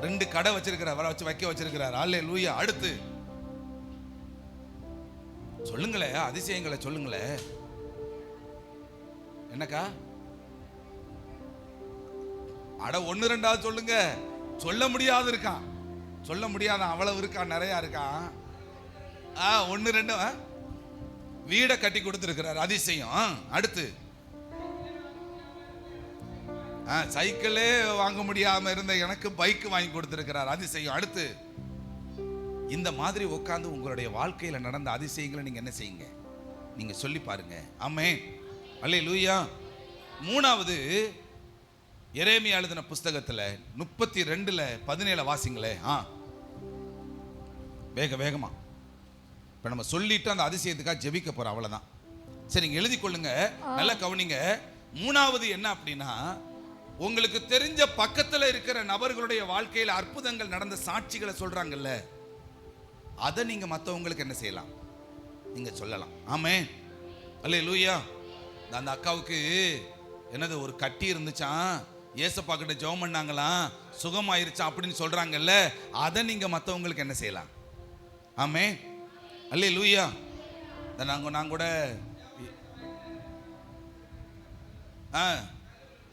2 கடை வச்சிருக்கிறார், வைக்க வச்சிருக்கிறார். அல்லேலூயா. அடுத்து சொல்லுங்களே, அதிசயங்களை சொல்லுங்களே. என்னக்கா? அட 1 2 சொல்லுங்க. சொல்ல முடியாது இருக்கான், சொல்ல முடியாத அவ்வளவு இருக்கான், நிறைய இருக்கான். 1 2 வீடை கட்டி கொடுத்திருக்கிறார், அதிசயம். அடுத்து சைக்கிளே வாங்க முடியாம இருந்த எனக்கு பைக் வாங்கி கொடுத்திருக்கிறார், அதிசயம். அடுத்து இந்த மாதிரி உட்கார்ந்து உங்களுடைய வாழ்க்கையில நடந்த அதிசயங்களை நீங்க என்ன செய்யுங்க? நீங்க சொல்லி பாருங்க. ஆமென். அல்லேலூயா. 3வது, எரேமியா எழுதின புஸ்தகத்துல 32:17 வாசிங்களே. வேகமா இப்ப நம்ம சொல்லிட்டு அந்த அதிசயத்துக்காக ஜெபிக்க போறோம், அவ்வளவுதான். சரி, நீங்க எழுதி கொள்ளுங்க, நல்லா கவனிங்க. 3வது என்ன அப்படின்னா, உங்களுக்கு தெரிஞ்ச பக்கத்துல இருக்கிற நபர்களுடைய வாழ்க்கையில அற்புதங்கள் நடந்த சாட்சிகளை சொல்றாங்கல்ல, அதை நீங்க மற்றவங்களுக்கு என்ன செய்யலாம்? நீங்க சொல்லலாம். ஆமென். அல்லேலூயா. அந்த அக்காவுக்கு என்னது ஒரு கட்டி இருந்துச்சான், ஏசப்பா கிட்ட ஜெபம் பண்ணாங்களாம், சுகமாயிருச்சான் அப்படின்னு சொல்றாங்கல்ல, அதை நீங்க மற்றவங்களுக்கு என்ன செய்யலாம்? ஆமென். அல்லேலூயா. நான் கூட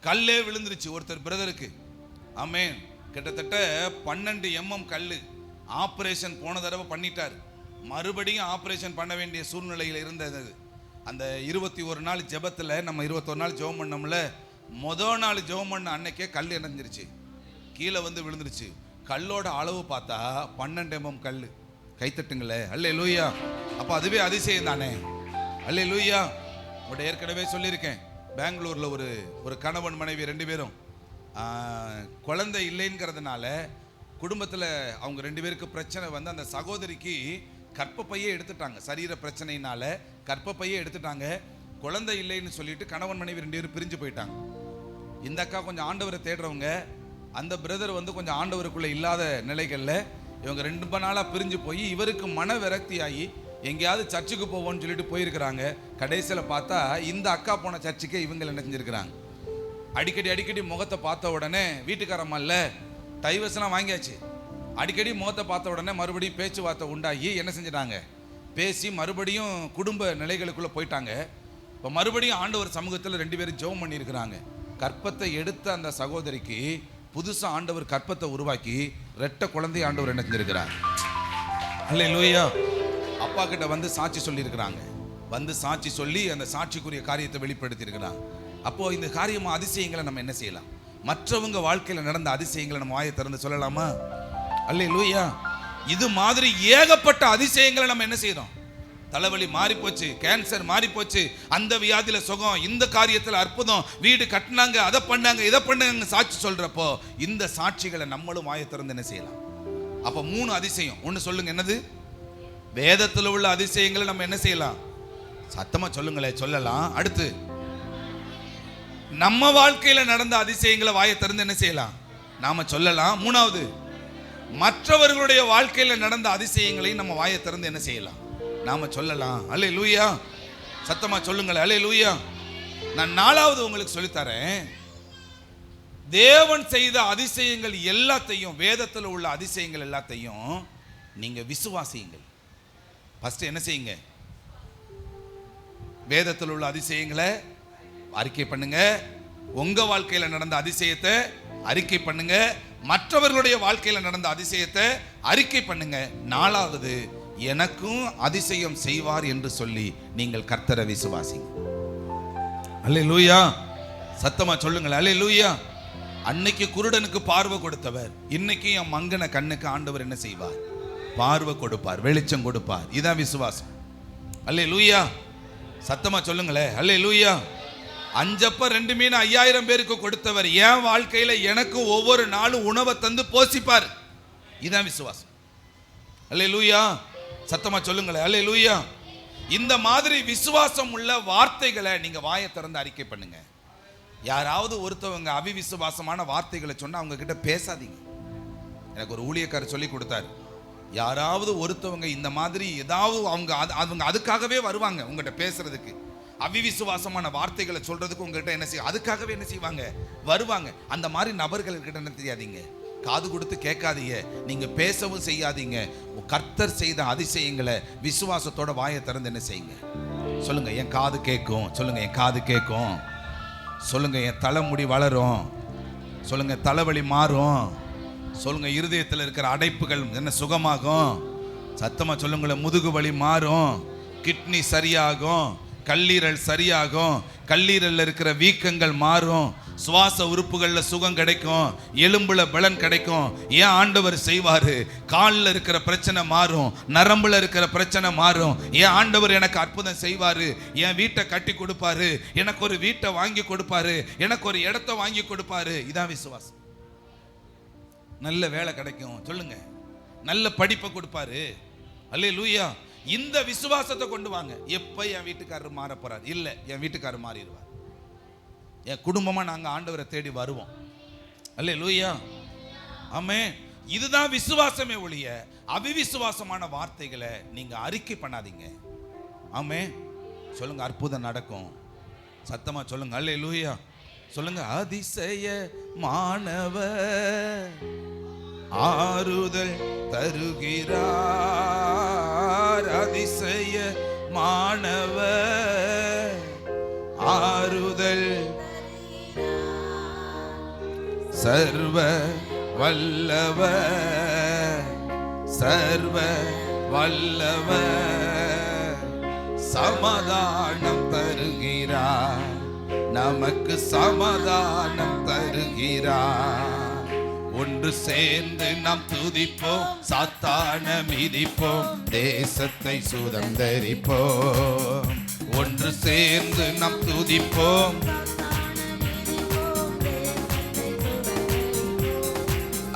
கல்லே விழுந்துருச்சு ஒருத்தர் பிரதருக்கு. ஆமென். கிட்டத்தட்ட 12 mm கல்லு. ஆபரேஷன் போன தடவை பண்ணிட்டார். மறுபடியும் ஆபரேஷன் பண்ண வேண்டிய சூழ்நிலையில் இருந்தது. அந்த 21 நாள் ஜெபத்தில் நம்ம 21 நாள் ஜெபம் பண்ணோம்ல, முதல் நாள் ஜெபம் பண்ண அன்னைக்கே கல் இணைஞ்சிருச்சு, கீழே வந்து விழுந்துருச்சு. கல்லோட அளவு பார்த்தா 12 mm கல். கைத்தட்டுங்களே, அல்லேலூயா. அப்போ அதுவே அதிசயம் தானே, அல்லேலூயா. உங்கள்கிட்ட ஏற்கனவே சொல்லியிருக்கேன், பெங்களூரில் ஒரு கணவன் மனைவி 2 பேரும் குழந்தை இல்லைங்கிறதுனால குடும்பத்தில் அவங்க 2 பேருக்கு பிரச்சனை வந்து அந்த சகோதரிக்கு கற்பப்பையே எடுத்துட்டாங்க. சரீர பிரச்சனையினால கற்பப்பையே எடுத்துட்டாங்க. குழந்தை இல்லைன்னு சொல்லிட்டு கணவன் மனைவி 2 பேரும் பிரிஞ்சு போயிட்டாங்க. இந்த அக்கா கொஞ்சம் ஆண்டவரை தேடுறவங்க, அந்த பிரதர் வந்து கொஞ்சம் ஆண்டவருக்குள்ளே இல்லாத நிலைகளில் இவங்க 2 நாளாக பிரிஞ்சு போய் இவருக்கு மன விரக்தி ஆகி எங்கேயாவது சர்ச்சுக்கு போவோம்னு சொல்லிட்டு போயிருக்கிறாங்க. கடைசியில் பார்த்தா இந்த அக்கா போன சர்ச்சுக்கே இவங்க என்ன செஞ்சுருக்கிறாங்க, அடிக்கடி முகத்தை பார்த்த உடனே வீட்டுக்காரம்மா இல்லை, டைவர்ஸ்லாம் வாங்கியாச்சு. அடிக்கடி முகத்தை பார்த்த உடனே மறுபடியும் பேச்சுவார்த்தை உண்டாகி என்ன செஞ்சிட்டாங்க, பேசி மறுபடியும் குடும்ப நிலைகளுக்குள்ளே போயிட்டாங்க. இப்போ மறுபடியும் ஆண்டவர் சமூகத்தில் 2 பேரும் ஜெபம் பண்ணியிருக்கிறாங்க. கற்பத்தை எடுத்த அந்த சகோதரிக்கு புதுசாக ஆண்டவர் கற்பத்தை உருவாக்கி 2 குழந்தை ஆண்டவர் என்ன செஞ்சிருக்கிறார், அல்லேலூயா. அப்பா கிட்ட வந்து சாட்சி சொல்லியிருக்கிறாங்க. வந்து சாட்சி சொல்லி அந்த சாட்சிக்குரிய காரியத்தை வெளிப்படுத்தியிருக்கிறாங்க. அப்போது இந்த காரியமாக அதிசயங்களை நம்ம என்ன செய்யலாம், மற்றவங்க வாழ்க்கையில் நடந்த அதிசயங்களை நம்ம வாயை திறந்து சொல்லலாமா, அல்லேலூயா. இது மாதிரி ஏகப்பட்ட அதிசயங்களை நம்ம என்ன செய்யறோம், தலைவலி மாறி போச்சு, கேன்சர் மாறி போச்சு, அந்த வியாதியில சுகம், இந்த காரியத்தில் அற்புதம், வீடு கட்டினாங்க, அதை பண்ணாங்க, இதை பண்ணாங்க சாட்சி சொல்றப்போ இந்த சாட்சிகளை நம்மளும் வாயை திறந்து என்ன செய்யலாம். அப்போ 3 அதிசயம். ஒன்று சொல்லுங்க, என்னது? வேதத்தில் உள்ள அதிசயங்களை நம்ம என்ன செய்யலாம், சத்தமா சொல்லுங்களே, சொல்லலாம். அடுத்து நம்ம வாழ்க்கையில நடந்த அதிசயங்களை வாயை திறந்து என்ன செய்யலாம், நாம சொல்லலாம். 3வது மற்றவர்களுடைய வாழ்க்கையில நடந்த அதிசயங்களையும் நம்ம வாயை திறந்து என்ன செய்யலாம், நாம சொல்லலாம். அல்லேலூயா. சத்தமா சொல்லுங்களே, அல்லேலூயா. நான் 4வது உங்களுக்கு சொல்லித்தரேன். தேவன் செய்த அதிசயங்கள் எல்லாத்தையும், வேதத்தில் உள்ள அதிசயங்கள் எல்லாத்தையும் நீங்க விசுவாசியுங்கள். ஃபர்ஸ்ட் என்ன செய்யுங்க, வேதத்தில் உள்ள அதிசயங்களை அறிக்கை பண்ணுங்க, உங்க வாழ்க்கையில நடந்த அதிசயத்தை அறிக்கை பண்ணுங்க, மற்றவர்களுடைய வாழ்க்கையில நடந்த அதிசயத்தை அறிக்கை பண்ணுங்க. 4வது, எனக்கும் அதிசயம் செய்வார் என்று சொல்லி நீங்கள் கர்த்தரை விசுவாசிங்க. அல்லேலூயா. சத்தமா சொல்லுங்கள், அல்லேலூயா. அன்னைக்கு குருடனுக்கு பார்வை கொடுத்தவர் இன்னைக்கு என் மங்கன கண்ணுக்கு ஆண்டவர் என்ன செய்வார், பார்வை கொடுப்பார், வெளிச்சம் கொடுப்பார். இதான் விசுவாசம். அல்லேலூயா. சத்தமா சொல்லுங்களே, அல்லேலூயா. 5 அப்ப 2 மீன் 5000 பேருக்கு கொடுத்தவர் என் வாழ்க்கையில எனக்கு ஒவ்வொரு நாளும் உணவை தந்து போஷிப்பார். இதான் விசுவாசம். அல்லேலூயா. சத்தமா சொல்லுங்களே, அல்லேலூயா. இந்த மாதிரி விசுவாசம் உள்ள வார்த்தைகளை நீங்க வாயை திறந்து அறிக்கை பண்ணுங்க. யாராவது ஒருத்தவங்க அவிவிசுவாசமான வார்த்தைகளை சொன்னா அவங்க கிட்ட பேசாதீங்க. எனக்கு ஒரு ஊழியக்காரர் சொல்லி கொடுத்தாரு, யாராவது ஒருத்தவங்க இந்த மாதிரி ஏதாவது அவங்க அதுக்காகவே வருவாங்க உங்ககிட்ட பேசுறதுக்கு, அவிவிசுவாசமான வார்த்தைகளை சொல்றதுக்கு உங்ககிட்ட என்ன செய்ய, அதுக்காகவே என்ன செய்வாங்க, வருவாங்க. அந்த மாதிரி நபர்கள்கிட்ட என்ன தெரியாதீங்க, காது கொடுத்து கேட்காதீங்க, நீங்க பேசவும் செய்யாதீங்க. கர்த்தர் செய்த அதிசயங்களை விசுவாசத்தோட வாயை திறந்து என்ன செய்யுங்க, சொல்லுங்க என் காது கேட்கும், சொல்லுங்க என் காது கேட்கும், சொல்லுங்க என் தலைமுடி வளரும், சொல்லுங்க தலைவலி மாறும், சொல்லுங்க இருதயத்தில் இருக்கிற அடைப்புகள் என்ன சுகமாகும், சத்தமா சொல்லுங்களேன் முதுகு வலி மாறும், கிட்னி சரியாகும், கல்லீரல் சரியாகும், கல்லீரல்ல இருக்கிற வீக்கங்கள் மாறும், சுவாச உறுப்புகள்ல சுகம் கிடைக்கும், எலும்புல பலன் கிடைக்கும். ஏன் ஆண்டவர் செய்வாரு, காலில் இருக்கிற பிரச்சனை மாறும், நரம்புல இருக்கிற பிரச்சனை மாறும். ஏன் ஆண்டவர் எனக்கு அற்புதம் செய்வாரு, என் வீட்டை கட்டி கொடுப்பாரு, எனக்கு ஒரு வீட்டை வாங்கி கொடுப்பாரு, எனக்கு ஒரு இடத்தை வாங்கி கொடுப்பாரு. இதான் விசுவாசம். நல்ல வேலை கிடைக்கும், சொல்லுங்க நல்ல படிப்பை கொடுப்பாரு. அல்லேலூயா. இந்த விசுவாசத்தை கொண்டு வாங்க. எப்ப என் வீட்டுக்காரர் மாற போறார், இல்ல என் வீட்டுக்காரர் மாறிடுவார், என் குடும்பமா நாங்க ஆண்டவரை தேடி வருவோம். அல்லேலூயா. ஆமென். இதுதான் விசுவாசமே ஒழிய அவிவிசுவாசமான வார்த்தைகளை நீங்க அறிக்கை பண்ணாதீங்க. ஆமென். சொல்லுங்க அற்புதம் நடக்கும். சத்தமா சொல்லுங்க அல்லேலூயா. சொல்லுங்க அதிசயமானவர் ஆறுதல் தருகிறார், அதிசயமானவர் ஆறுதல் சர்வ வல்லவர், சர்வ வல்லவர் சமாதானம் தருகிறார், நமக்கு சமாதானம் தருகிறார். ஒன்று சேர்ந்து நாம் துதிப்போம், சாத்தான மிதிப்போம், தேசத்தை சுதந்தரிப்போம். ஒன்று சேர்ந்து நாம் துதிப்போம்,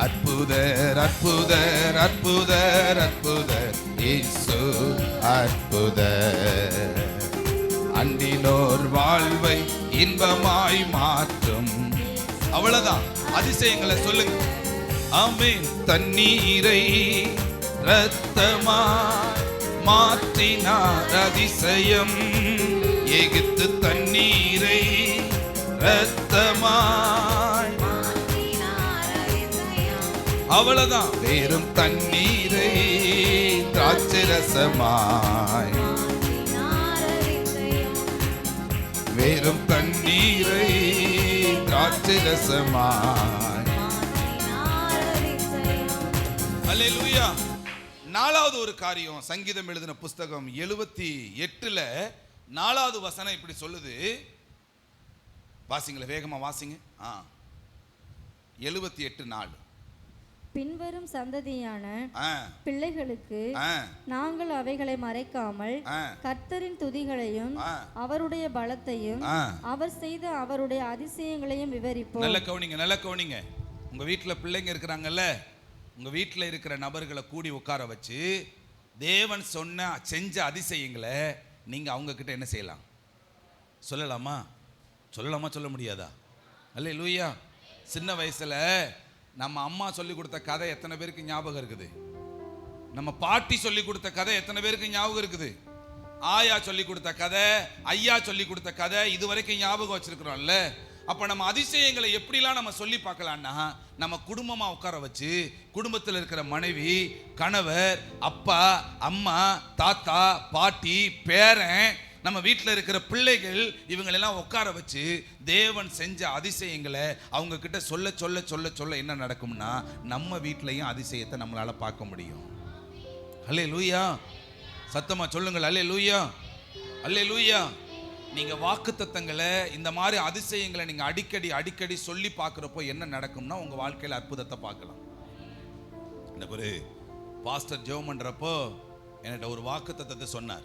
அற்புதர் அற்புதர் அற்புதர் அற்புதர் இயேசு அற்புதர். அண்டினோர் வாழ்வை இன்பமாய் மாற்றும். அவ்வளவுதான், அதிசயங்களை சொல்லுங்க. ஆமென். தண்ணீரை இரத்தமாய் மாற்றினார் அதிசயம், எகிப்து தண்ணீரை இரத்தமாய். அவ்வளவுதான். வெறும் தண்ணீரை திராட்சரசமாய், வெறும் தண்ணீரை திராட்சரசமாய். அல்லேலூயா. நாலாவது ஒரு காரியம், சங்கீதம் எழுதின புஸ்தகம் 78ல 4வது வசனம் இப்படி சொல்லுது. வாசிங்களே, வேகமா வாசிங்க. 78:4. பின்வரும் சந்ததியான பிள்ளைகளுக்கு நாங்கள் அவைகளை மறைக்காமல் கர்த்தரின் துதிகளையும் அவருடைய பலத்தையும் அவர் செய்த அவருடைய அதிசயங்களையும் விவரிப்போம். நல்ல கவனிங்க, நல்ல கவனிங்க. உங்க வீட்டுல பிள்ளைங்க இருக்கிறாங்கல்ல, உங்க வீட்டுல இருக்கிற நபர்களை கூடி உட்கார வச்சு தேவன் சொன்ன செஞ்ச அதிசயங்களை நீங்க அவங்க கிட்ட என்ன செய்யலாம்? சொல்லலாமா? சொல்லலாமா? சொல்ல முடியாதா? அல்லேலூயா. சின்ன வயசுல நம்ம அம்மா சொல்லி கொடுத்த கதை எத்தனை பேருக்கு ஞாபகம் இருக்குது? நம்ம பாட்டி சொல்லி கொடுத்த கதை எத்தனை பேருக்கு ஞாபகம் இருக்குது? ஆயா சொல்லி கொடுத்த கதை, ஐயா சொல்லி கொடுத்த கதை இதுவரைக்கும் ஞாபகம் வச்சிருக்கிறோம்ல. அப்ப நம்ம அதிசயங்களை எப்படிலாம் நம்ம சொல்லி பார்க்கலாம்னா, நம்ம குடும்பமா உட்கார வச்சு குடும்பத்தில் இருக்கிற மனைவி, கணவர், அப்பா, அம்மா, தாத்தா, பாட்டி, பேரன், நம்ம வீட்டில் இருக்கிற பிள்ளைகள், இவங்களெல்லாம் உட்கார வச்சு தேவன் செஞ்ச அதிசயங்களை அவங்க கிட்ட சொல்ல சொல்ல சொல்ல சொல்ல என்ன நடக்கும்னா, நம்ம வீட்லையும் அதிசயத்தை நம்மளால பார்க்க முடியும். அல்லேலூயா. சத்தமா சொல்லுங்கள், அல்லேலூயா, அல்லேலூயா. நீங்க வாக்குத்தத்தங்களை, இந்த மாதிரி அதிசயங்களை நீங்க அடிக்கடி அடிக்கடி சொல்லி பார்க்குறப்போ என்ன நடக்கும்னா, உங்க வாழ்க்கையில் அற்புதத்தை பார்க்கலாம். இந்த ஒரு பாஸ்டர் ஜெபம் பண்றப்போ என்கிட்ட ஒரு வாக்குத்தத்தத்தை சொன்னார்.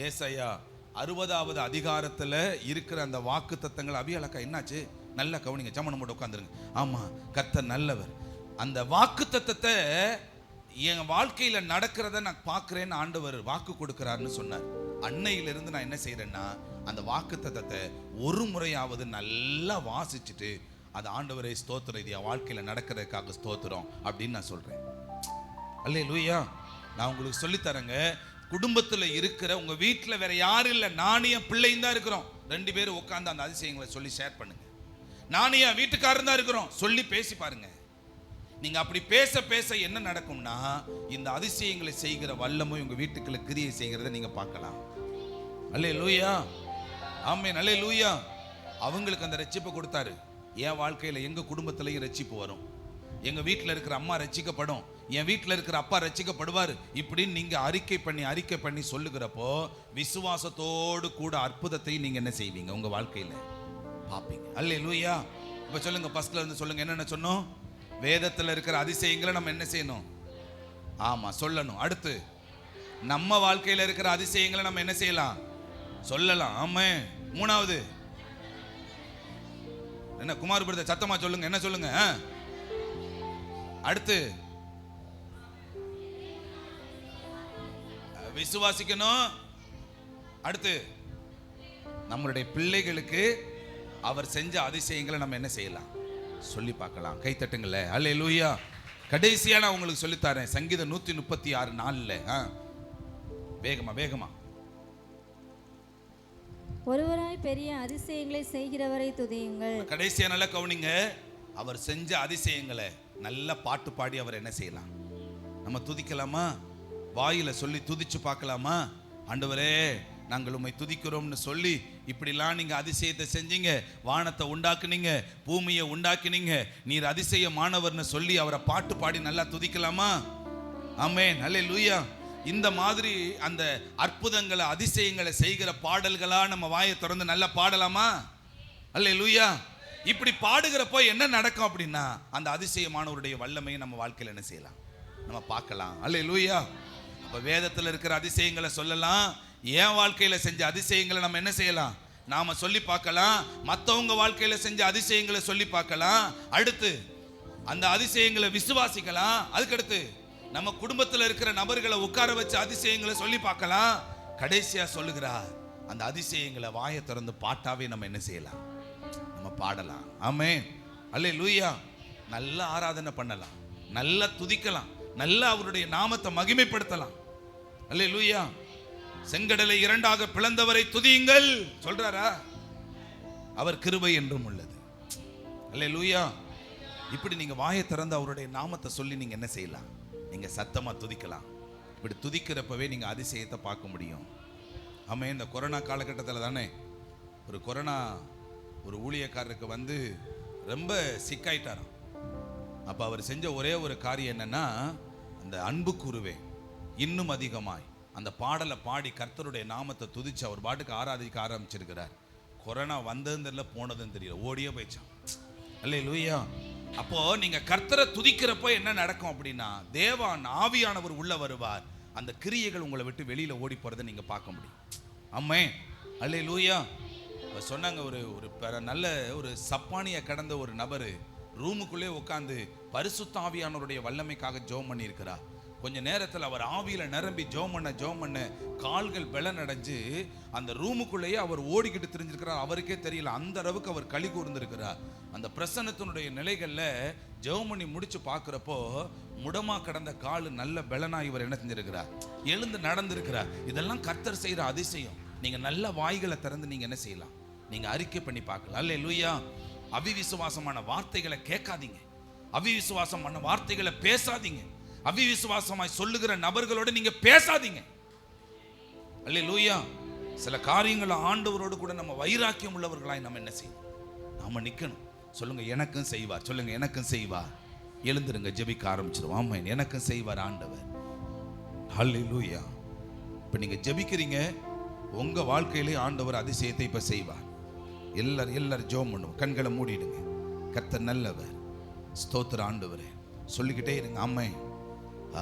ஏசாயா 60வது அதிகாரத்தில் இருக்கிற அந்த வாக்கு தத்தங்கள். அபியலக்கா என்னாச்சு? நல்ல கவனிங்க, ஜமனம் போட்டு உட்காந்துருங்க. ஆமாம், கர்த்தர் நல்லவர். அந்த வாக்கு தத்தத்தை என் வாழ்க்கையில் நடக்கிறத நான் பார்க்குறேன்னு ஆண்டவர் வாக்கு கொடுக்குறாருன்னு சொன்னார். அன்னையிலிருந்து நான் என்ன செய்கிறேன்னா, அந்த வாக்கு தத்தத்தை ஒரு முறையாவது நல்லா வாசிச்சுட்டு, அது ஆண்டவரை ஸ்தோத்திரம், இது என் வாழ்க்கையில் நடக்கிறதுக்காக ஸ்தோத்திரம் அப்படின்னு நான் சொல்கிறேன். அல்லேலூயா. நான் உங்களுக்கு சொல்லித்தரேங்க. குடும்பத்தில் இருக்கிற உங்க வீட்டில் வேற யாரும் இல்லை, நானும் என் பிள்ளையும் தான் இருக்கிறோம். 2 பேரும் உட்காந்து அந்த அதிசயங்களை சொல்லி ஷேர் பண்ணுங்க. நானும் என் வீட்டுக்காரன் தான் இருக்கிறோம், சொல்லி பேசி பாருங்க. நீங்க அப்படி பேச பேச என்ன நடக்கும்னா, இந்த அதிசயங்களை செய்கிற வல்லமை உங்க வீட்டுக்குள்ள கிரியை செய்கிறத நீங்க பார்க்கலாம். அல்லேலூயா. ஆமென், அல்லேலூயா. அவங்களுக்கு அந்த ரட்சிப்பை கொடுத்தாரு. என் வாழ்க்கையில எங்க குடும்பத்திலையும் ரட்சிப்பு வரும். எங்க வீட்டில் இருக்கிற அம்மா ரட்சிக்கப்படும், என் வீட்டில் இருக்கிற அப்பா ரட்சிக்கப்படுவார். இப்படின்னு நீங்க அறிக்கை பண்ணி சொல்லுகிறப்போ, விசுவாசத்தோடு கூட அற்புதத்தையும் நீங்க என்ன செய்வீங்க? உங்க வாழ்க்கையில பார்ப்பீங்க. அல்லேலூயா. இப்ப சொல்லுங்க, ஃபர்ஸ்ட்ல இருந்து சொல்லுங்க. என்னென்ன சொன்னோம்? வேதத்தில் இருக்கிற அதிசயங்களை நம்ம என்ன செய்யணும்? ஆமா, சொல்லணும். அடுத்து நம்ம வாழ்க்கையில இருக்கிற அதிசயங்களை நம்ம என்ன செய்யலாம்? சொல்லலாம். ஆமா. 3வது என்ன? குமார் பிரதர் சத்தமா சொல்லுங்க. என்ன சொல்லுங்க? அடுத்து விசுவாசிக்கணும். அடுத்து நம்மளுடைய பிள்ளைகளுக்கு அவர் செஞ்ச அதிசயங்களை நம்ம என்ன செய்யலாம்? சொல்லி பார்க்கலாம். கை தட்டுங்களே. அல்லேலூயா. கடைசியா நான் உங்களுக்கு சொல்லித்தரேன். சங்கீதம் 136:4. வேகமா வேகமா. ஒருவராய் பெரிய அதிசயங்களை செய்கிறவரை துதியுங்கள். கடைசியா நல்லா கவனிங்க. அவர் செஞ்ச அதிசயங்களை நல்ல பாட்டு பாடி அவர் என்ன செய்யலாம்? நம்ம துதிக்கலாமா? வாயில சொல்லி துதிச்சு பார்க்கலாமா? ஆண்டவரே, நாங்கள் உம்மை துதிக்கிறோம்னு சொல்லி இப்படிலாம் நீங்க அதிசயத்தை செஞ்சீங்க, வானத்தை உண்டாக்குனீங்க, பூமியை உண்டாக்குனீங்க, நீர் அதிசயமானவர்னு சொல்லி அவரை பாட்டு பாடி நல்லா துதிக்கலாமா? ஆமென், அல்லேலூயா. இந்த மாதிரி அந்த அற்புதங்களை அதிசயங்களை செய்கிற பாடல்களா நம்ம வாயை திறந்து நல்லா பாடலாமா? அல்லேலூயா. இப்படி பாடுகிறப்போ என்ன நடக்கும் அப்படின்னா அந்த அதிசயமானவருடைய வல்லமையை நம்ம வாழ்க்கையில் என்ன செய்யலாம், நம்ம பார்க்கலாம். அல்லேலூயா. அப்ப வேதத்தில் இருக்கிற அதிசயங்களை சொல்லலாம், என் வாழ்க்கையில செஞ்ச அதிசயங்களை நம்ம என்ன செய்யலாம், நாம சொல்லி பார்க்கலாம். மற்றவங்க வாழ்க்கையில செஞ்ச அதிசயங்களை சொல்லி பார்க்கலாம். அடுத்து அந்த அதிசயங்களை விசுவாசிக்கலாம். அதுக்கடுத்து நம்ம குடும்பத்தில் இருக்கிற நபர்களை உட்கார வச்சு அதிசயங்களை சொல்லி பார்க்கலாம். கடைசியா சொல்லுகிறார், அந்த அதிசயங்களை வாயை திறந்து பாட்டாவே நம்ம என்ன செய்யலாம், நம்ம பாடலாம். ஆமென். அல்லேலூயா. நல்ல ஆராதனை பண்ணலாம், நல்லா துதிக்கலாம், நல்லா அவருடைய நாமத்தை மகிமைப்படுத்தலாம். அல்லேலூயா. செங்கடலை இரண்டாக பிளந்தவரை துதியுங்கள் சொல்றாரா? அவர் கிருபை என்றும் உள்ளது. அல்லேலூயா. இப்படி நீங்க வாயை திறந்து அவருடைய நாமத்தை சொல்லி நீங்க என்ன செய்யலாம், நீங்க சத்தமா துதிக்கலாம். இப்படி துதிக்கிறப்பவே நீங்க அதிசயத்தை பார்க்க முடியும். ஆமே. இந்த கொரோனா காலகட்டத்தில் தானே ஒரு ஊழியக்காரருக்கு வந்து ரொம்ப சிக்காயிட்டாராம். அப்ப அவர் செஞ்ச ஒரே ஒரு காரியம் என்னன்னா, அந்த அன்பு கூறுவே இன்னும் அதிகமாய் அந்த பாடலை பாடி கர்த்தருடைய நாமத்தை துதிச்சு அவர் பாட்டுக்கு ஆராதிக்க ஆரம்பிச்சிருக்கிறார். கொரோனா வந்ததும் தெரியல, போனதும் தெரியல, ஓடியே போயிச்சான். அல்லேலூயா. அப்போ நீங்க கர்த்தரை துதிக்கிறப்போ என்ன நடக்கும் அப்படின்னா, தேவன் ஆவியானவர் உள்ள வருவார். அந்த கிரியைகள் உங்களை விட்டு வெளியில ஓடி போறதை நீங்க பார்க்க முடியும். ஆமென். அல்லேலூயா. சொன்னாங்க, ஒரு நல்ல ஒரு சப்பானிய கடந்த ஒரு நபர் ரூமுக்குள்ளே உட்கார்ந்து பரிசுத்த ஆவியானவருடைய வல்லமைக்காக ஜெபம் பண்ணி இருக்கிறார். கொஞ்ச நேரத்தில் அவர் ஆவியில நிரம்பி ஜெபம் பண்ண கால்கள் பலனடைஞ்சு அந்த ரூமுக்குள்ளேயே அவர் ஓடிக்கிட்டு தெரிஞ்சிருக்கிறார். அவருக்கே தெரியல, அந்த அளவுக்கு அவர் களி கூர்ந்திருக்கிறார். அந்த பிரசன்னத்தினுடைய நிலைகள்ல ஜெபம் பண்ணி முடிச்சு பார்க்கிறப்போ முடமா கடந்த கால் நல்ல பலனா இவர் என்ன செஞ்சிருக்கிறார், எழுந்து நடந்திருக்கிறார். இதெல்லாம் கர்த்தர் செய்யற அதிசயம். நீங்க நல்ல வாய்களை திறந்து நீங்க என்ன செய்யலாம், நீங்க அறிக்கை பண்ணி பார்க்கலாம். அல்லேலூயா. அவிவிசுவாசமான வார்த்தைகளை கேட்காதீங்க, அவிவிசுவாசமான வார்த்தைகளை பேசாதீங்க, அவிவிசுவாசமாய் சொல்லுகிற நபர்களோடு நீங்க பேசாதீங்க. அல்லேலூயா. சில காரியங்களை ஆண்டவரோடு கூட நம்ம வைராக்கியம் உள்ளவர்களாய் நம்ம என்ன செய்யணும், நாம நிக்கணும். சொல்லுங்க, எனக்கும் செய்வார். சொல்லுங்க, எனக்கும் செய்வார். எழுந்திருங்க, ஜெபிக்க ஆரம்பிச்சிருவோம். ஆமென். எனக்கும் செய்வார் ஆண்டவர். அல்லேலூயா. இப்ப நீங்க ஜெபிக்கிறீங்க, உங்க வாழ்க்கையிலே ஆண்டவர் அதிசயத்தை இப்ப செய்வார். எல்லாரும் ஜெபம் பண்ணுவோம். கண்களை மூடிடுங்க. கர்த்தர் நல்லவர். ஸ்தோத்திர ஆண்டவரே சொல்லிக்கிட்டே இருங்க. ஆமென்.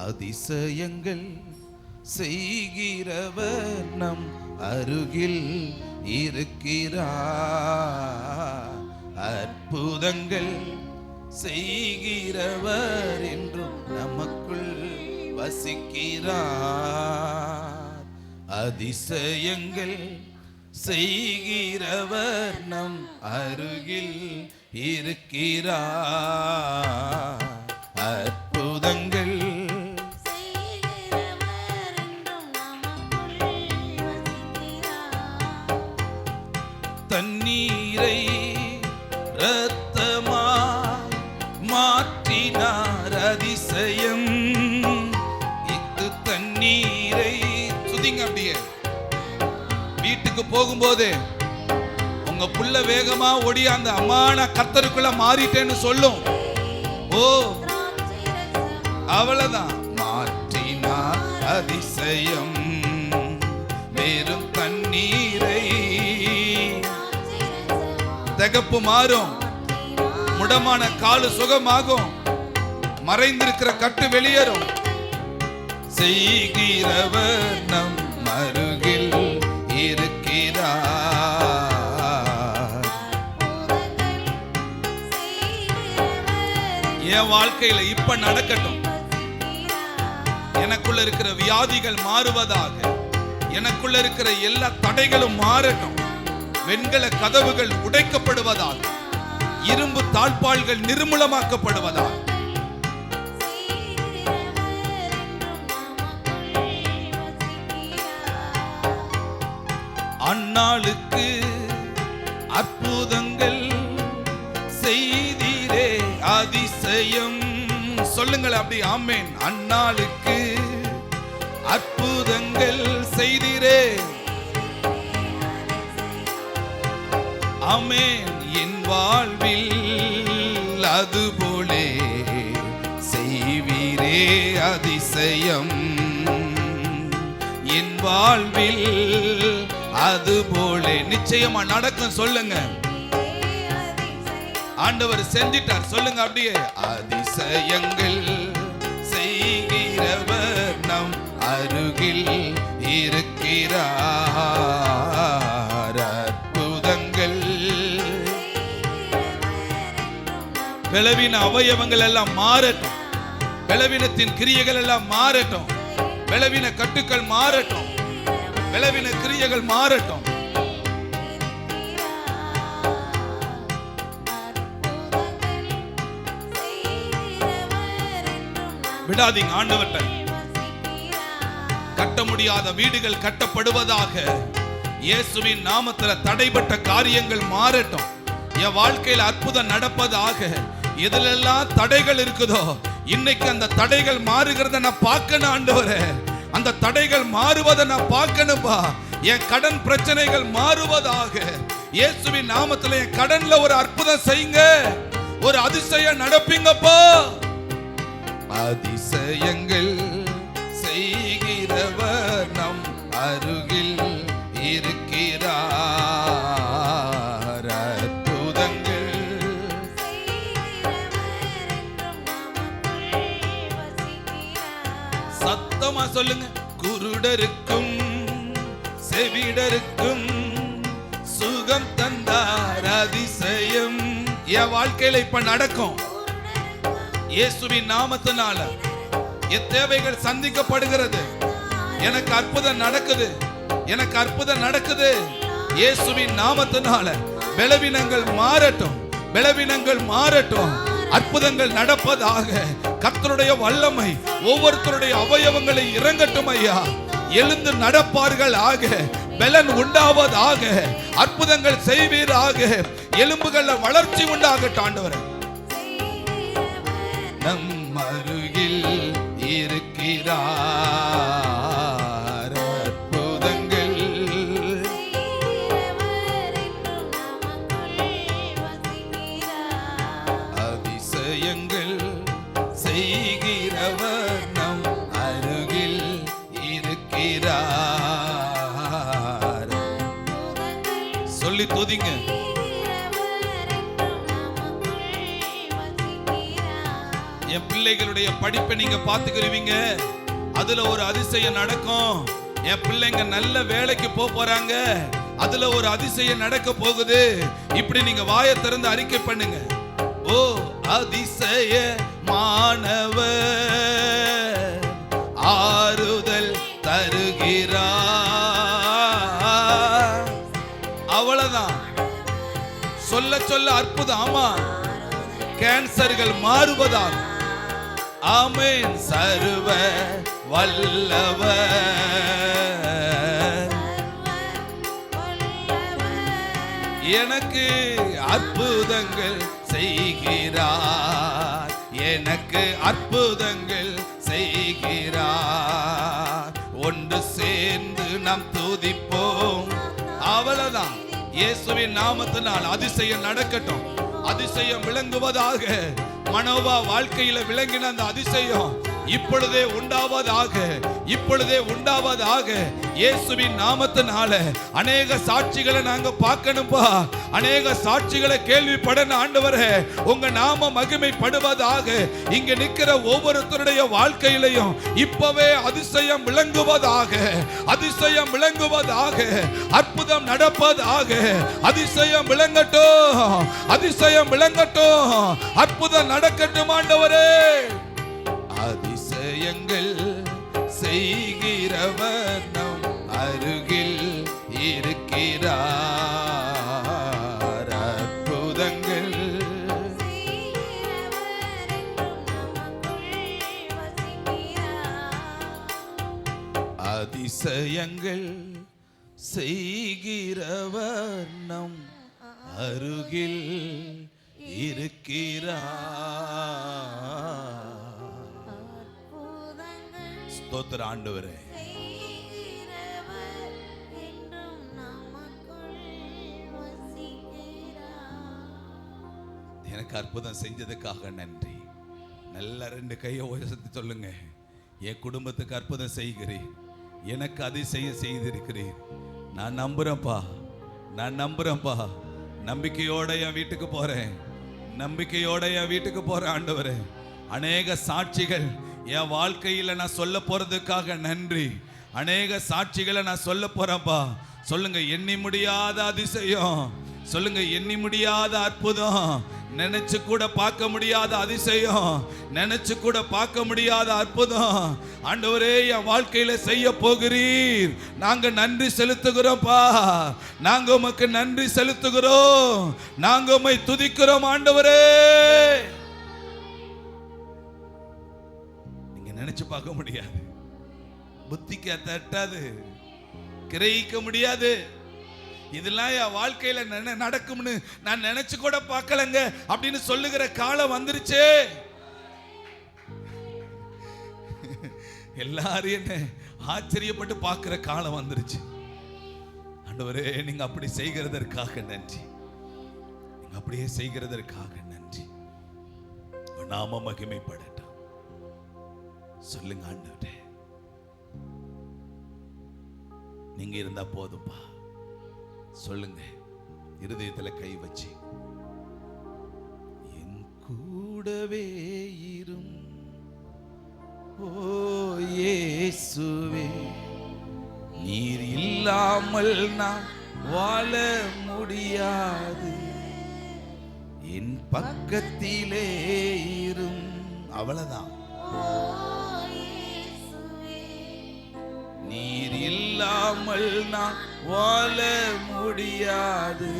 அதிசயங்கள் செய்கிறவர் நம் அருகில் இருக்கிறார். அற்புதங்கள் செய்கிறவர் என்றும் நமக்குள் வசிக்கிறார். அதிசயங்கள் செய்கிறவர் நம் அருகில் இருக்கிறார். அற்புதங்கள் தண்ணீரை இரத்தமாய் மாற்றினார். அதிசயம் இது தண்ணீரை. சுதிங்க அப்படியே. வீட்டுக்கு போகும்போது உங்க புள்ள வேகமா ஓடி அந்த அம்மான கர்த்தருக்குள்ள மாறிட்டேன்னு சொல்லும். ஓ, அவ்வளவுதான். மாற்றினார் அதிசயம் வெறும் தண்ணீரை. தகப்பு மாறும், முடமான காலு சுகமாகும், மறைந்திருக்கிற கட்டு வெளியேறும். செய்கிறவர் நம் அருகில் இருக்கிறார். என் வாழ்க்கையில இப்ப நடக்கட்டும். எனக்குள்ள இருக்கிற வியாதிகள் மாறுவதாக, எனக்குள்ள இருக்கிற எல்லா தடைகளும் மாறட்டும். வெண்கல கதவுகள் உடைக்கப்படுவதாக, இரும்பு தாழ்பாள்கள் நிர்மூலமாக்கப்படுவதாக. அந்நாளுக்கு அற்புதங்கள் செய்தீரே அதிசயம். சொல்லுங்கள் அப்படி. ஆமென். அந்நாளுக்கு அற்புதங்கள் செய்தீரே. ஆமென். என் வாழ்வில் அதுபோலே செய்வீரே அதிசயம். என் வாழ்வில் அது போல நிச்சயமா நடக்கும். சொல்லுங்க, ஆண்டவர் செஞ்சிட்டார். சொல்லுங்க அப்படியே, அதிசயங்கள் செய்கிறவர் நம் அருகில் இருக்கிறார். அற்புதங்கள், பலவீன அவயவங்கள் எல்லாம் மாறட்டும், பலவீனத்தின் கிரியைகள் எல்லாம் மாறட்டும், பலவீன கட்டுக்கள் மாறட்டும், பலவீன கிரியைகள் மாறட்டும். விடாதீங்க ஆண்டவர்ட்ட. கட்ட முடியாத வீடுகள் கட்டப்படுவதாக. இயேசுவின் நாமத்தில் தடைப்பட்ட காரியங்கள் மாறட்டும். என் வாழ்க்கையில் அற்புதம் நடப்பதாக. எதிலெல்லாம் தடைகள் இருக்குதோ இன்னைக்கு அந்த தடைகள் மாறுகிறத நான் பார்க்கணும் ஆண்டவரே. அந்த தடைகள் மாறுவதை நான் பார்க்கணும்பா. என் கடன் பிரச்சனைகள் மாறுவதாக. இயேசுவின் நாமத்தில் என் கடன்ல ஒரு அற்புதம் செய்யுங்க, ஒரு அதிசயம் நடப்பீங்கப்பா. அதிசயங்கள் செய்கிறவர் நம் அருகில் இருக்கிறார். அற்புதங்கள், சத்தமா சொல்லுங்க. குருடருக்கும் செவிடருக்கும் சுகம் தந்தார். அதிசயம் என் வாழ்க்கையில இப்ப நடக்கும். இயேசுவின் நாமத்தினால என் தேவைகள் சந்திக்கப்படுகிறது. எனக்கு அற்புதம் நடக்குது, எனக்கு அற்புதம் நடக்குது. இயேசுவின் நாமத்தினால பலவீனங்கள் மாறட்டும், பலவீனங்கள் மாறட்டும், அற்புதங்கள் நடப்பதாக. கர்த்தருடைய வல்லமை ஒவ்வொருத்தருடைய அவயவங்களை இறங்கட்டும் ஐயா. எழுந்து நடப்பார்கள் ஆக, பலன் உண்டாவதாக, அற்புதங்கள் செய்வீராக, எலும்புகள்ல வளர்ச்சி உண்டாகட்டும் ஆண்டவரே. நம் அருகில் இருக்கிறார். அற்புதங்கள், அதிசயங்கள் செய்கிறவர் நம் அருகில் இருக்கிறார். சொல்லி துதிங்க. என் பிள்ளைகளுடைய படிப்பை நீங்க பாத்துக்கிறீங்க, அதுல ஒரு அதிசயம் நடக்கும். என் பிள்ளைங்க நல்ல வேலைக்கு போறாங்க, அதுல ஒரு அதிசயம் நடக்க போகுது. இப்படி நீங்க வாயை திறந்து அறிக்கை பண்ணுங்க. ஓ அதிசய மாணவர் ஆறுதல் தருகிறார். அவ்வளவுதான். சொல்ல சொல்ல அற்புதம். ஆமா, கேன்சர்கள் மாறுவதாக. ஆமென். சர்வ வல்லவர் எனக்கு அற்புதங்கள் செய்கிறார், எனக்கு அற்புதங்கள் செய்கிறார். ஒன்று சேர்ந்து நாம் துதிப்போம். அவ்வளவுதான். இயேசுவின் நாமத்தினால் அதிசயம் நடக்கட்டும், அதிசயம் விளங்குவதாக. மனோவா வாழ்க்கையில விளங்கின அந்த அதிசயம் இப்பொழுதே உண்டாவதாக, இப்பொழுதே உண்டாவதாக. இயேசுவின் நாமத்தினால அநேக சாட்சிகளை நாங்க பார்க்கணும்பா, அநேக சாட்சிகளை கேள்விப்படணும் ஆண்டவரே. உங்க நாம மகிமைப்படுவதாக. இங்க நிக்கிற ஒவ்வொருத்தருடைய வாழ்க்கையிலையும் இப்பவே அதிசயம் விளங்குவதாக, அதிசயம் விளங்குவதாக, அற்புதம் நடப்பதாக. அதிசயம் விளங்கட்டும், அதிசயம் விளங்கட்டும், அற்புதம் நடக்கட்டும் ஆண்டவரே. அதிசயங்கள் செய்கிறவர் நம் அருகில் இருக்கிறார். அற்புதங்கள், அதிசயங்கள் செய்கிறவர் நம் அருகில் இருக்கிறார். ஸ்தோத்திர ஆண்டவரே. எனக்கு அற்புதம் செஞ்சதுக்காக நன்றி. நல்ல ரெண்டு கையை உயர்த்தி சொல்லுங்க. என் குடும்பத்துக்கு அற்புதம் செய்கிறேன், எனக்கு அதிசயம் செய்திருக்கிறீர். நான் நம்புறேன்ப்பா, நான் நம்புறேன்ப்பா. நம்பிக்கையோட என் வீட்டுக்கு போறேன், நம்பிக்கையோட என் வீட்டுக்கு போறேன் ஆண்டவரே. அநேக சாட்சிகள் என் வாழ்க்கையில் நான் சொல்ல போறதுக்காக நன்றி. அநேக சாட்சிகளை நான் சொல்ல போறேன்ப்பா. சொல்லுங்க, எண்ணி முடியாத அதிசயம், சொல்லுங்க எண்ணி முடியாத அற்புதம், நினைச்சு கூட பார்க்க முடியாத அதிசயம், நினைச்சு கூட பார்க்க முடியாத அற்புதம் ஆண்டவரே என் வாழ்க்கையில செய்ய போகிறீர். நாங்க நன்றி செலுத்துகிறோம்ப்பா, நாங்க உமக்கு நன்றி செலுத்துகிறோம், நாங்க உம்மை துதிக்கிறோம் ஆண்டவரே. நீங்க நினைச்சு பார்க்க முடியாது, புத்திக்கு தட்டாது, கிரகிக்க முடியாது. இதெல்லாம் என் வாழ்க்கையில நடக்கும்னு நான் நினைச்சு கூட பார்க்கலங்க அப்படின்னு சொல்லுகிற காலம் வந்துருச்சே. எல்லாரும் என்ன ஆச்சரியப்பட்டு பார்க்கிற காலம் வந்துருச்சு. ஆண்டவரே நீங்க அப்படி செய்கிறதற்காக நன்றி, நீங்க அப்படியே செய்கிறதற்காக நன்றி. நாம மகிமைப்படட்டும். சொல்லுங்க ஆண்டவரே, நீங்க இருந்தா போதும்பா. சொல்லுங்க, இருதயத்துல கை வச்சு, என் கூடவே இரும் ஓ இயேசுவே, நீர் இல்லாமல் நான் வாழ முடியாது, என் பக்கத்திலே இரும். அவ்வளவுதான். நீர் இல்லாமல் நான் வாழ முடியாது,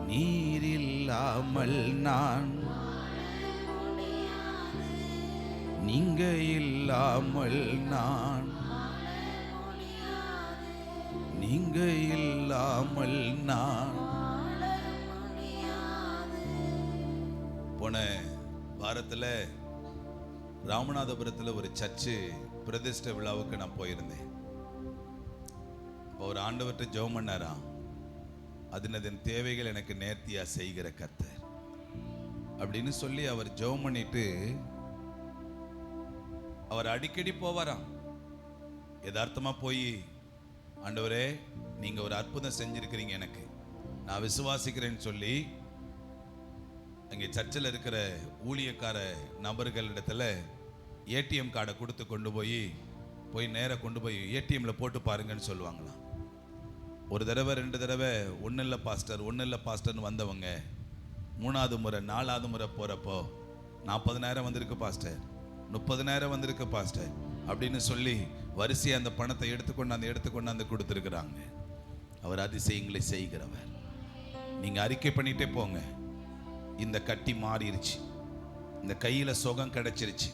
நீர் இல்லாமல் நான், நீங்க இல்லாமல் நான், நீங்க இல்லாமல் நான். போன வாரத்துல ராமநாதபுரத்துல ஒரு சர்ச்சு பிரதிஷ்டை விழாவுக்கு நான் போயிருந்தேன். ஒரு ஆண்டவர்கிட்ட ஜெபம் பண்ணாரா, அதன் தேவைகள் எனக்கு நேர்த்தியா செய்கிற கர்த்தர் அப்படின்னு சொல்லி அவர் ஜெபம் பண்ணிட்டு அவர் அடிக்கடி போவாராம். யதார்த்தமா போய், ஆண்டவரே நீங்க ஒரு அற்புதம் செஞ்சிருக்கிறீங்க, எனக்கு நான் விசுவாசிக்கிறேன்னு சொல்லி அங்கே சர்ச்சில் இருக்கிற ஊழியக்கார நபர்களிடத்துல ஏடிஎம் கார்டை கொடுத்து கொண்டு போய் நேராக கொண்டு போய் ஏடிஎம்ல போட்டு பாருங்கன்னு சொல்லுவாங்களாம். ஒரு தடவை 2 தடவை ஒன்றும் இல்லை பாஸ்டர்னு வந்தவங்க 3வது முறை 4வது முறை போகிறப்போ 40,000 வந்திருக்கு பாஸ்டர், 30,000 வந்திருக்கு பாஸ்டர் அப்படின்னு சொல்லி வரிசையை அந்த பணத்தை எடுத்துக்கொண்டாந்து கொடுத்துருக்குறாங்க. அவர் அதிசயங்களை செய்கிறவர். நீங்கள் அறிக்கை பண்ணிகிட்டே போங்க. இந்த கட்டி மாறிடுச்சு, இந்த கையில் சுகம் கிடைச்சிருச்சு,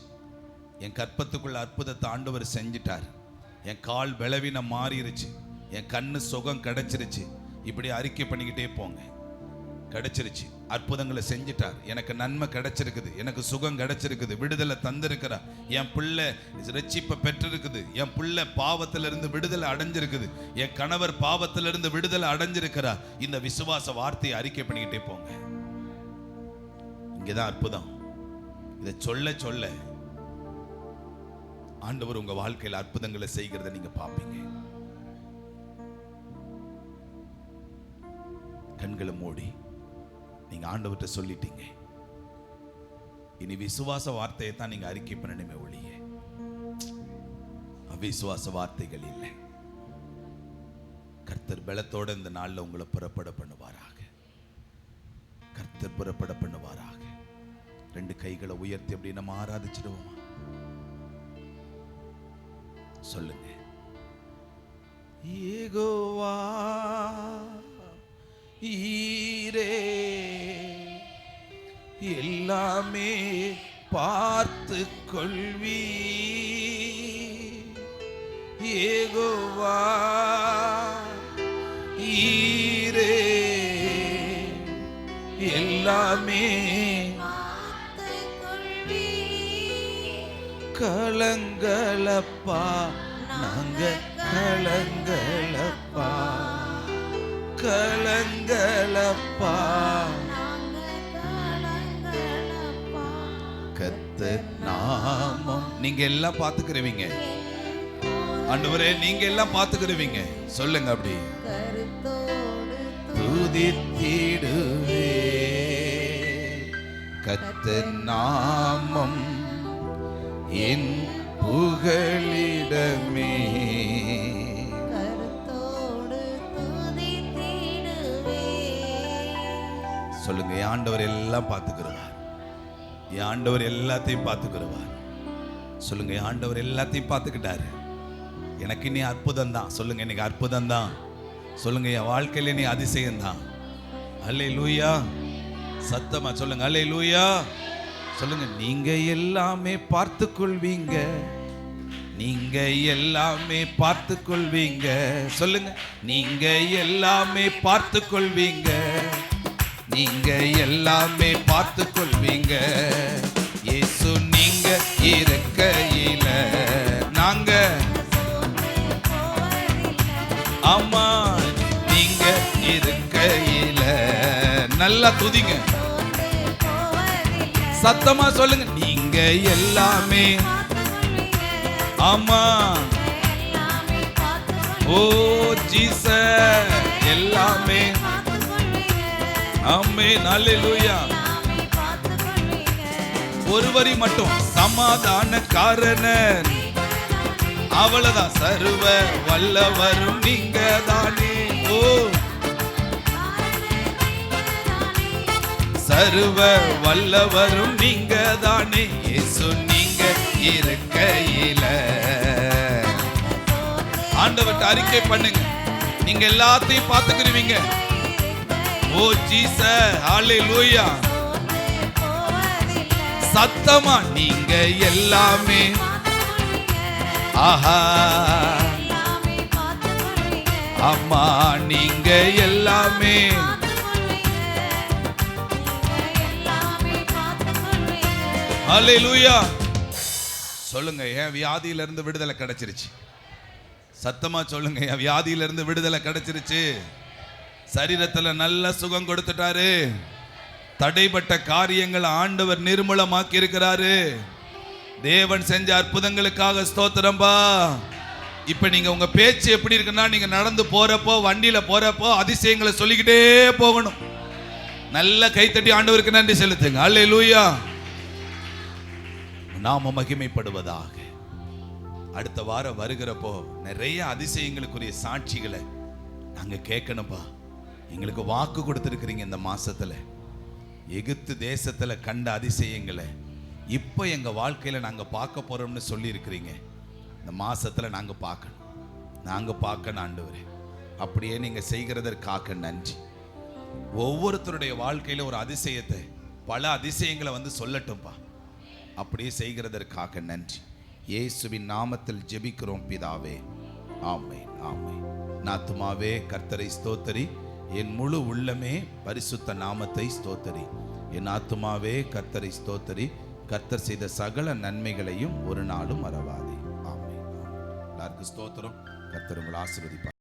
என் கற்பத்துக்குள்ள அற்புதத்தை ஆண்டவர் செஞ்சிட்டார், என் கால் பலவீனம் மாறிடுச்சு, என் கண்ணு சுகம் கிடைச்சிருச்சு. இப்படி அறிக்கை பண்ணிக்கிட்டே போங்க. கிடைச்சிருச்சு, அற்புதங்களை செஞ்சிட்டார், எனக்கு நன்மை கிடைச்சிருக்குது, எனக்கு சுகம் கிடைச்சிருக்குது, விடுதலை தந்திருக்கிறார், என் பிள்ளை ரட்சிப்பை பெற்றிருக்குது, என் பிள்ளை பாவத்திலிருந்து விடுதலை அடைஞ்சிருக்குது, என் கணவர் பாவத்திலிருந்து விடுதலை அடைஞ்சிருக்கிறார். இந்த விசுவாச வார்த்தையை அறிக்கை பண்ணிக்கிட்டே போங்க. இங்கதான் அற்புதம். இதை சொல்ல சொல்ல ஆண்டவர் உங்க வாழ்க்கையில் அற்புதங்களை செய்கிறத நீங்க பார்ப்பீங்க. கண்களை மூடி நீங்க ஆண்டவர்கிட்ட சொல்லிட்டீங்க. இனி விசுவாச வார்த்தையை தான் நீங்க அறிக்கை பண்ணணுமே ஒழிய அவிசுவாச வார்த்தைகள் இல்லை. கர்த்தர் பலத்தோட இந்த நாள்ல உங்களை புறப்பட பண்ணுவாராக. கர்த்தர் புறப்பட பண்ணுவாராக. 2 கைகளை உயர்த்தி அப்படி நம்ம ஆராதிச்சிடுவோமா? சொல்லுங்க, யெகோவா ஈரே எல்லாமே பார்த்து கொள்வி, யெகோவா ஈரே எல்லாமே கலங்களப்பா, நாங்க கலங்களப்பா, கலங்களப்பா. கர்த்தர் நாமம் நீங்க எல்லாம் பாத்துக்கிறவீங்க. ஆண்டவரே நீங்க எல்லாம் பாத்துக்கிடுவீங்க. சொல்லுங்க அப்படி. துதித்திடுவே கர்த்தர் நாமம் என் புகலிடமே. சொல்லுங்க, என் ஆண்டவர் எல்லாம் பார்த்துக்கிறவார். என் ஆண்டவர் எல்லாத்தையும் பார்த்துக்கிறவார். சொல்லுங்க, என் ஆண்டவர் எல்லாத்தையும் பார்த்துக்கிட்டாரு. எனக்கு நீ அற்புதம் தான். சொல்லுங்க, இன்னைக்கு அற்புதம் தான். சொல்லுங்க, என் வாழ்க்கையில நீ அதிசயம் தான். அல்லேலூயா. சத்தமா சொல்லுங்க, அல்லேலூயா. சொல்லுங்க, நீங்க எல்லாமே பார்த்து கொள்வீங்க. நீங்க எல்லாமே பார்த்து கொள்வீங்க. சொல்லுங்க, நீங்க எல்லாமே பார்த்து கொள்வீங்க. நீங்க எல்லாமே பார்த்து கொள்வீங்க. இயேசு நீங்க இருக்கையில நாங்க, ஆமா நீங்க இருக்கையில. நல்லா துதிங்க, சத்தமா சொல்லுங்க. நீங்க எல்லாமே, ஆமா ஓ ஜீசஸ் எல்லாமே. ஆமென், அல்லேலூயா. ஒரு வரி மட்டும், சமாதானக்காரன் அவ்வளவுதான். சர்வ வல்லவரும் நீங்க தானே. ஓ சர்வ வல்லவரும் நீங்க தானே. இயேசு நீங்க இருக்கையில. ஆண்டவர்ட்ட அறிக்கை பண்ணுங்க, நீங்க எல்லாத்தையும் பார்த்துக்கிருவீங்க. ஓ ஜீசஸ், ஹalleluya. சத்தமா நீங்க எல்லாமே, ஆஹா அம்மா நீங்க எல்லாமே. ஹalleluya. சொல்லுங்க, என் வியாதியில இருந்து விடுதலை கிடைச்சிருச்சு. சத்தமா சொல்லுங்க, என் வியாதியில இருந்து விடுதலை கிடைச்சிருச்சு. சரீரத்துல நல்ல சுகம் கொடுத்துட்டாரு. தடைப்பட்ட காரியங்கள் ஆண்டவர் நிர்மூலமாக்கி இருக்கிறாரு. தேவன் செஞ்ச அற்புதங்களுக்காக ஸ்தோத்திரம்பா. இப்ப நீங்க உங்க பேச்சு எப்படி இருக்குன்னா, நீங்க நடந்து போறப்போ, வண்டியில போறப்போ அதிசயங்களை சொல்லிக்கிட்டே போகணும். நல்ல கைத்தட்டி ஆண்டவருக்கு நன்றி செலுத்துங்க. அல்லேலூயா. நாம மகிமைப்படுவதாக. அடுத்த வாரம் வருகிறப்போ நிறைய அதிசயங்களுக்குரிய சாட்சிகளை நாங்க கேட்கணும்பா. எங்களுக்கு வாக்கு கொடுத்திருக்கிறீங்க. இந்த மாசத்துல எகிப்து தேசத்துல கண்ட அதிசயங்களை இப்ப எங்க வாழ்க்கையில நாங்க பார்க்க போறோம்னு சொல்லி இருக்கிறீங்க. இந்த மாசத்துல நாங்க பார்க்கணும் ஆண்டவரே. அப்படியே நீங்க செய்கிறதற்காக நன்றி. ஒவ்வொருத்தருடைய வாழ்க்கையில ஒரு அதிசயத்தை, பல அதிசயங்களை வந்து சொல்லட்டும்பா. அப்படியே செய்கிறதற்காக நன்றி. இயேசுவின் நாமத்தில் ஜெபிக்கிறோம் பிதாவே, ஆமென், ஆமென். நாத்துமாவே கர்த்தரை ஸ்தோத்தரி, என் முழு உள்ளமே பரிசுத்த நாமத்தை ஸ்தோத்தரி. என் ஆத்துமாவே கர்த்தரை ஸ்தோத்தரி, கர்த்தர் செய்த சகல நன்மைகளையும் ஒரு நாளும் மறவாதே. ஆமென். எல்லாருக்கும் ஸ்தோத்திரம். கர்த்தர் உங்களை ஆசீர்வதிப்பார்.